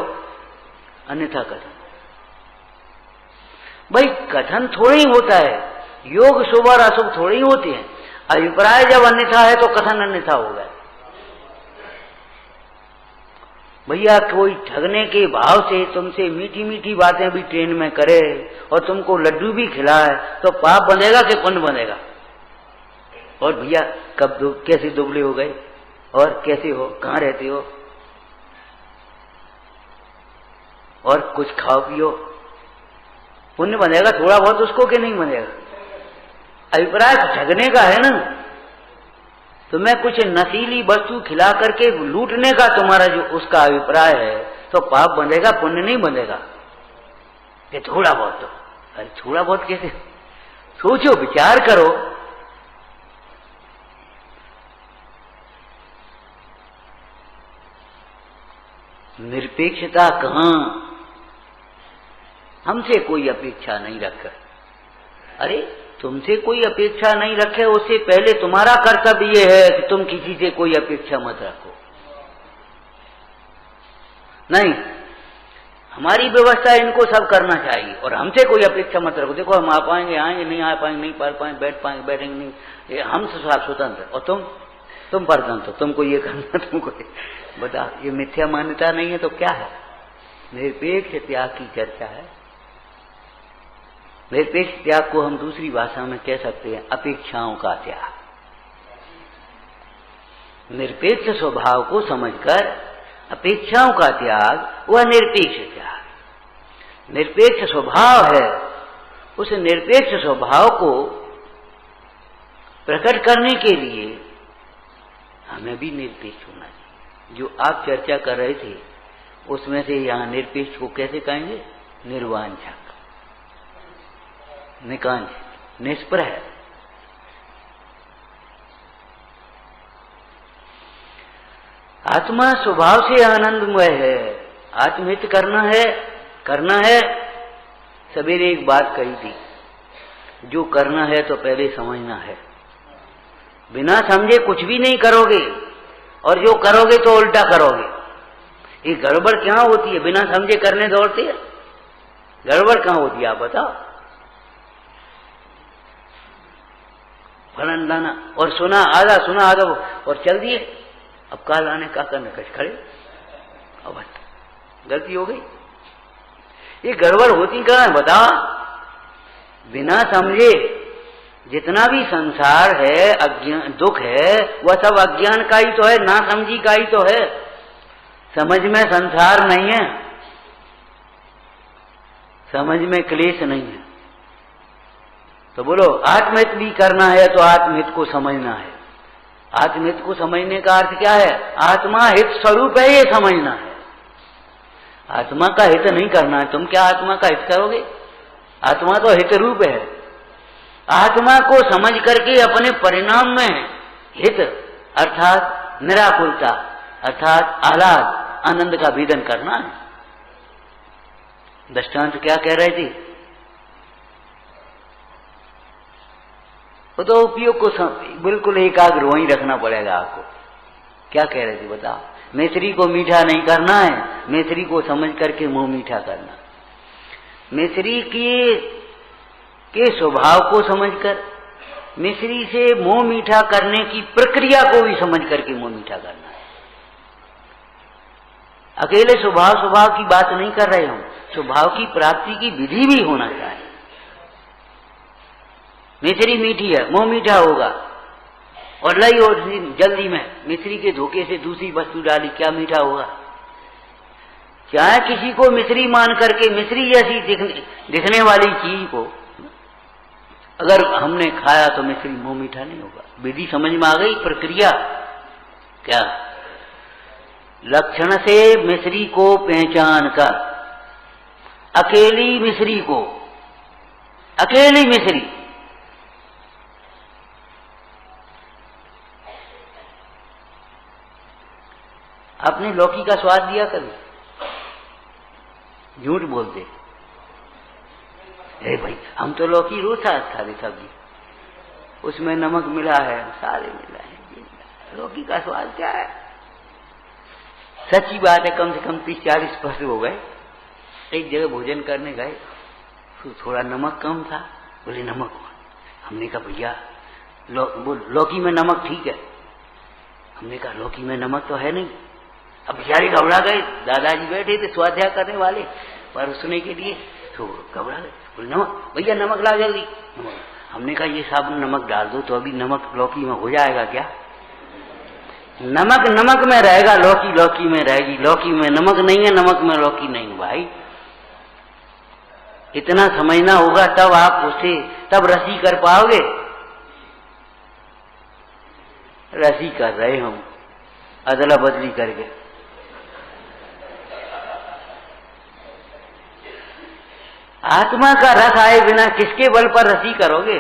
[SPEAKER 1] अन्यथा कथन। भाई कथन थोड़ा ही होता है, योग शुभ और अशुभ थोड़े ही होते हैं। अभिप्राय जब अन्यथा है तो कथन अन्यथा हो गया। भैया कोई ठगने के भाव से तुमसे मीठी मीठी बातें भी ट्रेन में करे और तुमको लड्डू भी खिलाए तो पाप बनेगा कि पुण्य बनेगा? और भैया कब कैसे दुबले हो गए, और कैसे हो, कहाँ रहते हो, और कुछ खाओ पियो, पुण्य बनेगा थोड़ा बहुत उसको कि नहीं बनेगा? अभिप्राय ठगने का है ना, तुम्हें कुछ नशीली वस्तु खिला करके लूटने का तुम्हारा जो उसका अभिप्राय है, तो पाप बनेगा, पुण्य नहीं बनेगा। कि थोड़ा बहुत, तो अरे थोड़ा बहुत कैसे? सोचो, विचार करो। निरपेक्षता कहां? हमसे कोई अपेक्षा नहीं रखे। अरे तुमसे कोई अपेक्षा नहीं रखे, उससे पहले तुम्हारा कर्तव्य है कि तुम किसी से कोई अपेक्षा मत रखो। नहीं, हमारी व्यवस्था इनको सब करना चाहिए और हमसे कोई अपेक्षा मत रखो। देखो हम आ पाएंगे आएंगे, नहीं आ पाएंगे नहीं पढ़ पाएंगे, बैठ पाएंगे बैठेंगे नहीं, ये हम सब स्वतंत्र, और तुम परतंत्र, तुमको ये करना, तुमको बता। ये मिथ्या मान्यता नहीं है तो क्या है? निरपेक्ष त्याग की चर्चा है। निरपेक्ष त्याग को हम दूसरी भाषा में कह सकते हैं अपेक्षाओं का त्याग। निरपेक्ष स्वभाव को समझकर अपेक्षाओं का त्याग, वह निरपेक्ष त्याग। निरपेक्ष स्वभाव है, उस निरपेक्ष स्वभाव को प्रकट करने के लिए हमें भी निरपेक्ष होना चाहिए। जो आप चर्चा कर रहे थे उसमें से यहां निरपेक्ष को कैसे कहेंगे? निर्वांछक, निकांच, निष्प्रह। आत्मा स्वभाव से आनंदमय है, आत्महित करना है। सवेरे एक बात कही थी, जो करना है तो पहले समझना है। बिना समझे कुछ भी नहीं करोगे, और जो करोगे तो उल्टा करोगे। ये गड़बड़ क्या होती है? बिना समझे करने दौड़ती है, गड़बड़ कहां होती है आप बताओ? फलन लाना और सुना आधा और चल दिए, अब काल आने का करने कश खड़े, अब गलती हो गई। ये गड़बड़ होती कहां है बता? बिना समझे जितना भी संसार है, अज्ञान दुख है, वह सब अज्ञान का ही तो है, ना समझी का ही तो है। समझ में संसार नहीं है, समझ में क्लेश नहीं है। तो बोलो आत्महित भी करना है तो आत्महित को समझना है। आत्महित को समझने का अर्थ क्या है? आत्मा हित स्वरूप है, ये समझना है। आत्मा का हित नहीं करना है। तुम क्या आत्मा का हित करोगे? आत्मा तो हित रूप है। आत्मा को समझ करके अपने परिणाम में हित अर्थात निराकुलता अर्थात आह्लाद आनंद का भेदन करना है। दृष्टांत क्या कह रहे थे? वो तो उपयोग को बिल्कुल एकाग्र वहीं रखना पड़ेगा आपको। क्या कह रहे थे बताओ? मिश्री को मीठा नहीं करना है, मिश्री को समझ करके मुंह मीठा करना। मिश्री के स्वभाव को समझकर, मिश्री से मुंह मीठा करने की प्रक्रिया को भी समझ करके मुंह मीठा करना है। अकेले स्वभाव की बात नहीं कर रहे हम, स्वभाव की प्राप्ति की विधि भी होना चाहिए। मिश्री मीठी है, मुंह मीठा होगा, और लाई और जल्दी में मिश्री के धोखे से दूसरी वस्तु डाली, क्या मीठा होगा? चाहे किसी को मिश्री मान करके, मिश्री जैसी दिखने वाली चीज को अगर हमने खाया तो मिश्री मुंह मीठा नहीं होगा। विधि समझ में आ गई, प्रक्रिया क्या? लक्षण से मिश्री को पहचान कर, अकेली मिश्री को, अकेली मिश्री आपने लौकी का स्वाद दिया कभी? झूठ बोलते, ए भाई हम तो लौकी रोज साथ खाते सब्जी, उसमें नमक मिला है, सारे मिला है, लौकी का स्वाद क्या है? सच्ची बात है, कम से कम 30-40 वर्ष हो गए, एक जगह भोजन करने गए, थोड़ा नमक कम था, बोले नमक। हमने कहा भैया लौकी में नमक ठीक है। हमने कहा लौकी में नमक तो है नहीं। अब बेचारे घबरा गए, दादाजी बैठे थे स्वाध्याय करने वाले परोसने के लिए, तो घबरा गए, बोले नमक भैया नमक ला जल्दी। हमने कहा ये साबुन नमक डाल दो तो अभी नमक लौकी में हो जाएगा क्या? नमक नमक में रहेगा, लौकी लौकी में रहेगी, लौकी में नमक नहीं है, नमक में लौकी नहीं। भाई इतना समझना होगा, तब आप उसे तब रसी कर पाओगे। रसी कर रहे हम अदला बदली करके। आत्मा का रस आए बिना किसके बल पर रसी करोगे?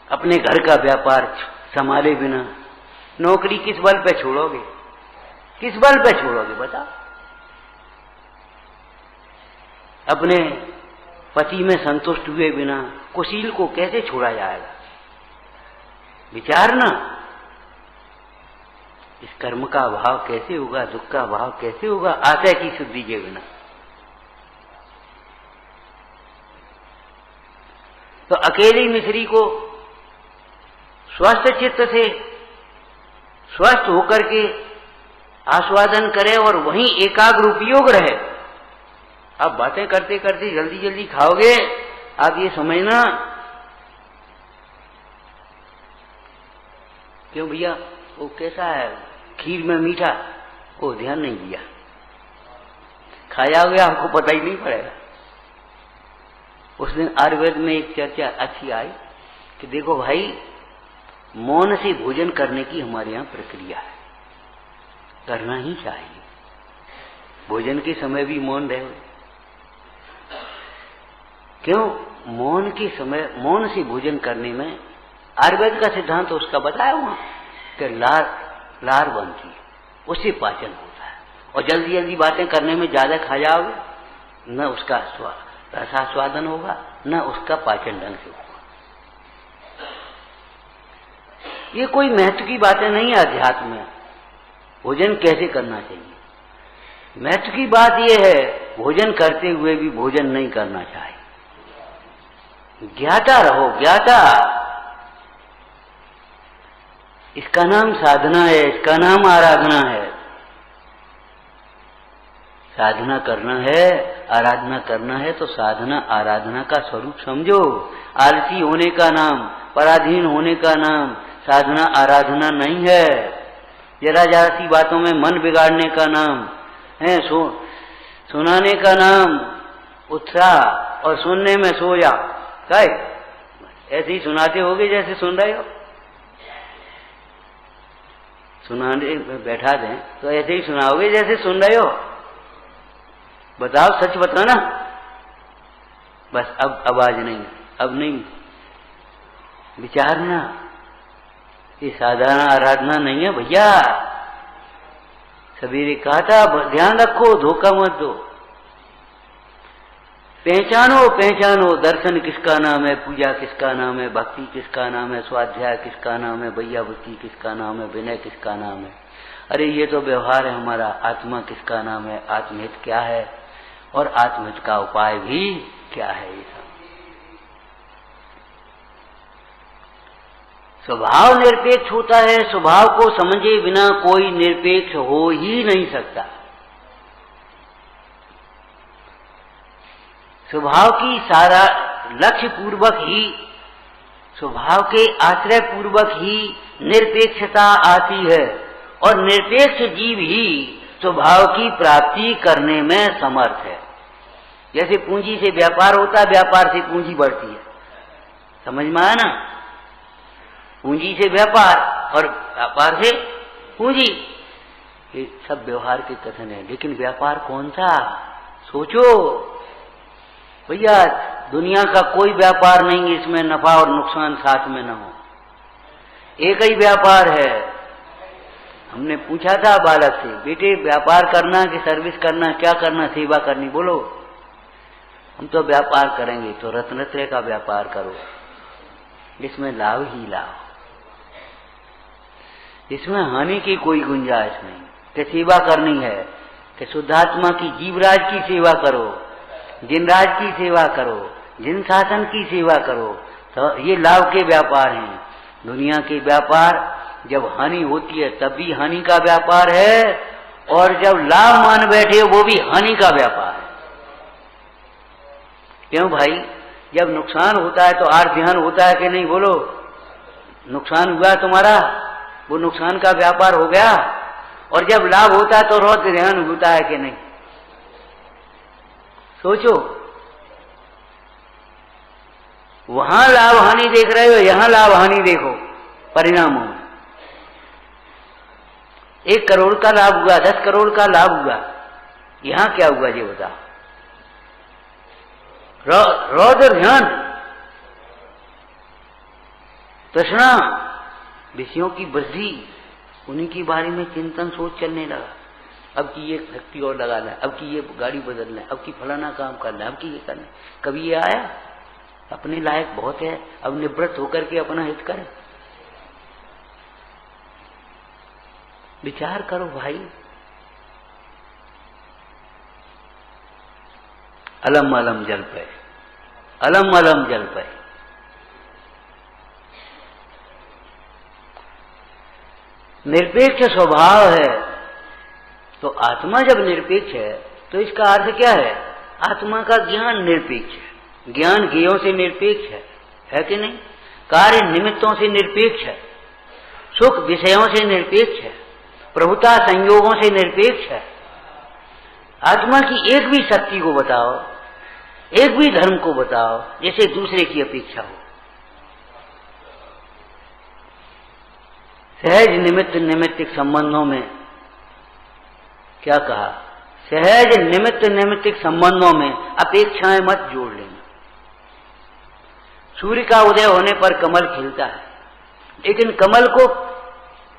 [SPEAKER 1] अपने घर का व्यापार संभाले बिना नौकरी किस बल पे छोड़ोगे? किस बल पे छोड़ोगे बता? अपने पति में संतुष्ट हुए बिना कुशील को कैसे छोड़ा जाएगा? विचारना, इस कर्म का भाव कैसे होगा, दुख का भाव कैसे होगा आशय की शुद्धि के बिना? तो अकेली मिश्री को स्वस्थ चित्त से स्वस्थ होकर के आस्वादन करे और वहीं एकाग्र उपयोग रहे। आप बातें करते करते जल्दी जल्दी खाओगे, आप ये समझना क्यों भैया वो कैसा है, खीर में मीठा, वो ध्यान नहीं दिया, खाया हुआ आपको पता ही नहीं पड़ेगा। उस दिन आयुर्वेद में एक चर्चा अच्छी आई कि देखो भाई, मौन से भोजन करने की हमारे यहाँ प्रक्रिया है, करना ही चाहिए। भोजन के समय भी मौन रहो। क्यों? मौन के समय, मौन से भोजन करने में आयुर्वेद का सिद्धांत तो उसका बताया हुआ कि लार बनती है, उससे पाचन होता है। और जल्दी जल्दी बातें करने में ज्यादा खा जाओगे, न उसका रसास्वादन होगा, न उसका पाचन ढंग से होगा। ये कोई महत्व की बातें नहीं है अध्यात्म में। भोजन कैसे करना चाहिए, महत्व की बात यह है, भोजन करते हुए भी भोजन नहीं करना चाहिए। ज्ञाता रहो, ज्ञाता। इसका नाम साधना है, इसका नाम आराधना है। साधना करना है, आराधना करना है तो साधना आराधना का स्वरूप समझो। आलसी होने का नाम, पराधीन होने का नाम साधना आराधना नहीं है। जरा जरा सी बातों में मन बिगाड़ने का नाम है, सुनाने का नाम उत्साह, और सुनने में सो जा। काय ऐसे ही सुनाते होगे जैसे सुन रहे हो। सुनाने बैठा दें तो ऐसे ही सुनाओगे जैसे सुन रहे हो। बताओ, सच बताना। बस अब आवाज नहीं, अब नहीं। विचारना, ये साधारण आराधना नहीं है भैया। सवेरे कहा था ध्यान रखो, धोखा मत दो। पहचानो पहचानो दर्शन किसका नाम है, पूजा किसका नाम है, भक्ति किसका नाम है, स्वाध्याय किसका नाम है, वैयावृत्ति किसका नाम है, विनय किसका नाम है। अरे ये तो व्यवहार है हमारा। आत्मा किसका नाम है, आत्महित क्या है और आत्महित का उपाय भी क्या है। ये सब स्वभाव निरपेक्ष होता है। स्वभाव को समझे बिना कोई निरपेक्ष हो ही नहीं सकता। स्वभाव की सारा लक्ष्य पूर्वक ही, स्वभाव के आश्रय पूर्वक ही निरपेक्षता आती है और निरपेक्ष जीव ही स्वभाव की प्राप्ति करने में समर्थ है। जैसे पूंजी से व्यापार होता है, व्यापार से पूंजी बढ़ती है। समझ में आया ना? पूंजी से व्यापार और व्यापार से पूंजी, ये सब व्यवहार के कथन है। लेकिन व्यापार कौन सा? सोचो भैया, दुनिया का कोई व्यापार नहीं इसमें नफा और नुकसान साथ में न हो। एक ही व्यापार है। हमने पूछा था बालक से, बेटे व्यापार करना कि सर्विस करना, क्या करना, सेवा करनी? बोलो। हम तो व्यापार करेंगे। तो रत्नत्रय का व्यापार करो, इसमें लाभ ही लाभ, इसमें हानि की कोई गुंजाइश नहीं। कि सेवा करनी है कि शुद्धात्मा की, जीवराज की सेवा करो, जिनराज की सेवा करो, जिन शासन की सेवा करो, तो ये लाभ के व्यापार हैं। दुनिया के व्यापार जब हानि होती है तब भी हानि का व्यापार है, और जब लाभ मान बैठे वो भी हानि का व्यापार है। क्यों भाई? जब नुकसान होता है तो आर ध्यान होता है कि नहीं? बोलो। नुकसान हुआ तुम्हारा, वो नुकसान का व्यापार हो गया। और जब लाभ होता है तो रौद्र ध्यान होता है कि नहीं? सोचो। वहां लाभ हानि देख रहे हो, यहां लाभ हानि देखो परिणामों में। 1 करोड़ का लाभ हुआ, 10 करोड़ का लाभ हुआ, यहां क्या हुआ ये बताओ? रौद्र ध्यान, तृष्णा, विषयों की वृद्धि, उन्हीं के बारे में चिंतन सोच चलने लगा। अब की ये फैक्ट्री और लगाना है, अब की ये गाड़ी बदलना है, अब की फलाना काम करना है, अब की ये करना है। कभी ये आया? अपने लायक बहुत है, अब निवृत्त होकर के अपना हित करे। विचार करो भाई। अलम अलम जल पे, अलम अलम जल पे। निरपेक्ष स्वभाव है तो आत्मा जब निरपेक्ष है तो इसका अर्थ क्या है? आत्मा का ज्ञान निरपेक्ष है, ज्ञान ज्ञेयों से निरपेक्ष है कि नहीं? कार्य निमित्तों से निरपेक्ष है, सुख विषयों से निरपेक्ष है, प्रभुता संयोगों से निरपेक्ष है। आत्मा की एक भी शक्ति को बताओ, एक भी धर्म को बताओ जैसे दूसरे की अपेक्षा हो। सहज निमित्त निमित्तिक संबंधों में क्या कहा? सहज निमित्त निमित्तिक संबंधों में अपेक्षाएं मत जोड़ लेना। सूर्य का उदय होने पर कमल खिलता है, लेकिन कमल को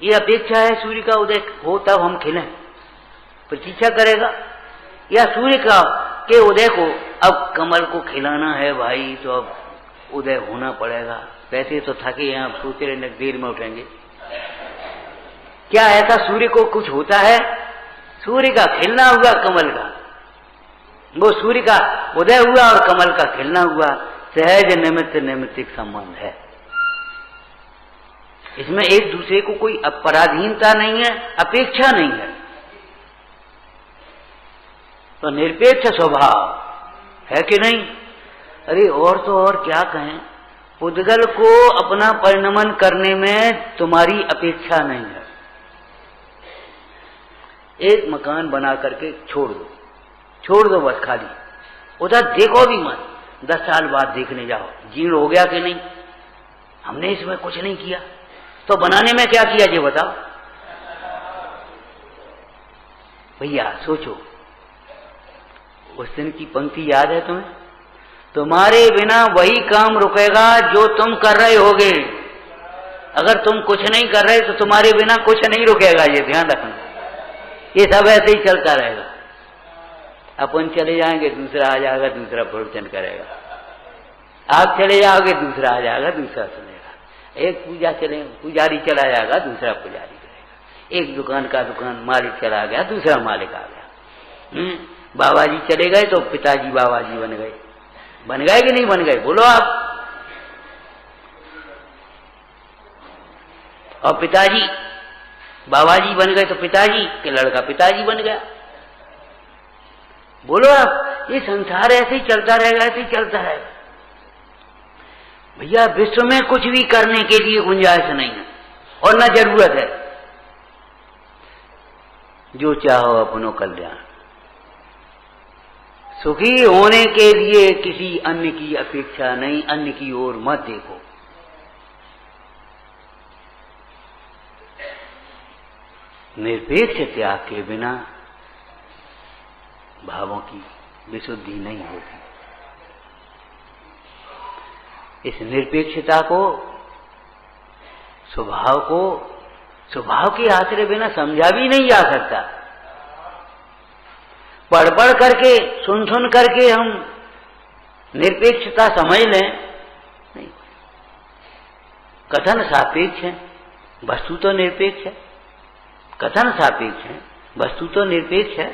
[SPEAKER 1] ये अपेक्षा है सूर्य का उदय हो तब हम खिलें, प्रतीक्षा करेगा? या सूर्य का के उदय को अब कमल को खिलाना है भाई तो अब उदय होना पड़ेगा। वैसे तो थके हैं, अब सोच रहे देर में उठेंगे। क्या ऐसा सूर्य को कुछ होता है? सूर्य का खिलना हुआ कमल का, वो सूर्य का उदय हुआ और कमल का खिलना हुआ। सहज निमित्त निमित्तिक संबंध है, इसमें एक दूसरे को कोई पराधीनता नहीं है, अपेक्षा नहीं है। तो निरपेक्ष स्वभाव है कि नहीं? अरे और तो और क्या कहें, पुद्गल को अपना परिणमन करने में तुम्हारी अपेक्षा नहीं है। एक मकान बना करके छोड़ दो बस, खाली उधर देखो भी मत। 10 साल बाद देखने जाओ जीर्ण हो गया कि नहीं, हमने इसमें कुछ नहीं किया। तो बनाने में क्या किया ये बताओ भैया। सोचो, उस दिन की पंक्ति याद है तुम्हें? तुम्हारे बिना वही काम रुकेगा जो तुम कर रहे होगे। अगर तुम कुछ नहीं कर रहे तो तुम्हारे बिना कुछ नहीं रुकेगा, ये ध्यान रखना। ये सब ऐसे ही चलता रहेगा। अपन चले जाएंगे दूसरा आ जाएगा, दूसरा प्रवचन करेगा। आप चले जाओगे दूसरा आ जाएगा, दूसरा सुनेगा। एक पुजारी चला जाएगा, दूसरा पुजारी करेगा। एक दुकान का दुकान मालिक चला गया, दूसरा मालिक आ गया। बाबा जी चले गए तो पिताजी बाबा जी बन गए। बन गए कि नहीं बन गए, बोलो आप। और पिताजी बाबा जी बन गए तो पिताजी के लड़का पिताजी बन गया। बोलो आप। ये संसार ऐसे ही चलता रहेगा, ऐसे ही चलता रहेगा भैया। विश्व में कुछ भी करने के लिए गुंजाइश नहीं है और न जरूरत है। जो चाहो अपनो कल्याण। सुखी होने के लिए किसी अन्य की अपेक्षा नहीं, अन्य की ओर मत देखो। निरपेक्ष त्याग के बिना भावों की विशुद्धि नहीं होती। इस निरपेक्षता को, स्वभाव के आश्रय बिना समझा भी नहीं जा सकता। पढ़ पढ़ करके, सुन सुन करके हम निरपेक्षता समझ लें, नहीं। कथन सापेक्ष है, वस्तु तो निरपेक्ष है। कथन सापेक्ष है, वस्तु तो निरपेक्ष है।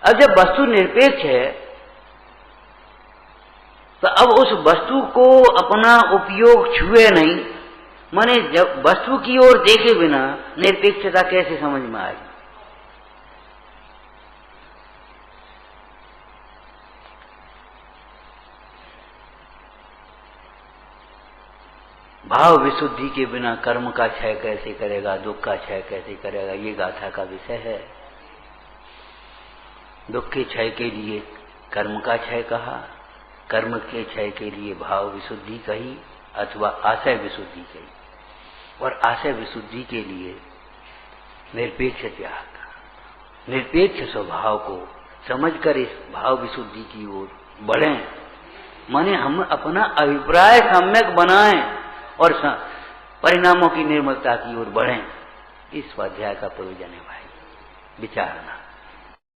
[SPEAKER 1] अब जब वस्तु निरपेक्ष है तो अब उस वस्तु को अपना उपयोग छुए नहीं, माने जब वस्तु की ओर देखे बिना निरपेक्षता कैसे समझ में आएगी। भाव विशुद्धि के बिना कर्म का क्षय कैसे करेगा, दुख का क्षय कैसे करेगा, ये गाथा का विषय है। दुख के क्षय के लिए कर्म का क्षय कहा, कर्म के क्षय के लिए भाव विशुद्धि कही अथवा आशय विशुद्धि कही, और आशय विशुद्धि के लिए निरपेक्ष त्याग। निरपेक्ष स्वभाव को समझकर इस भाव विशुद्धि की ओर बढ़ें, माने हम अपना अभिप्राय सम्यक बनाएं और परिणामों की निर्मलता की ओर बढ़ें। इस स्वाध्याय का प्रयोजन है भाई, विचारना।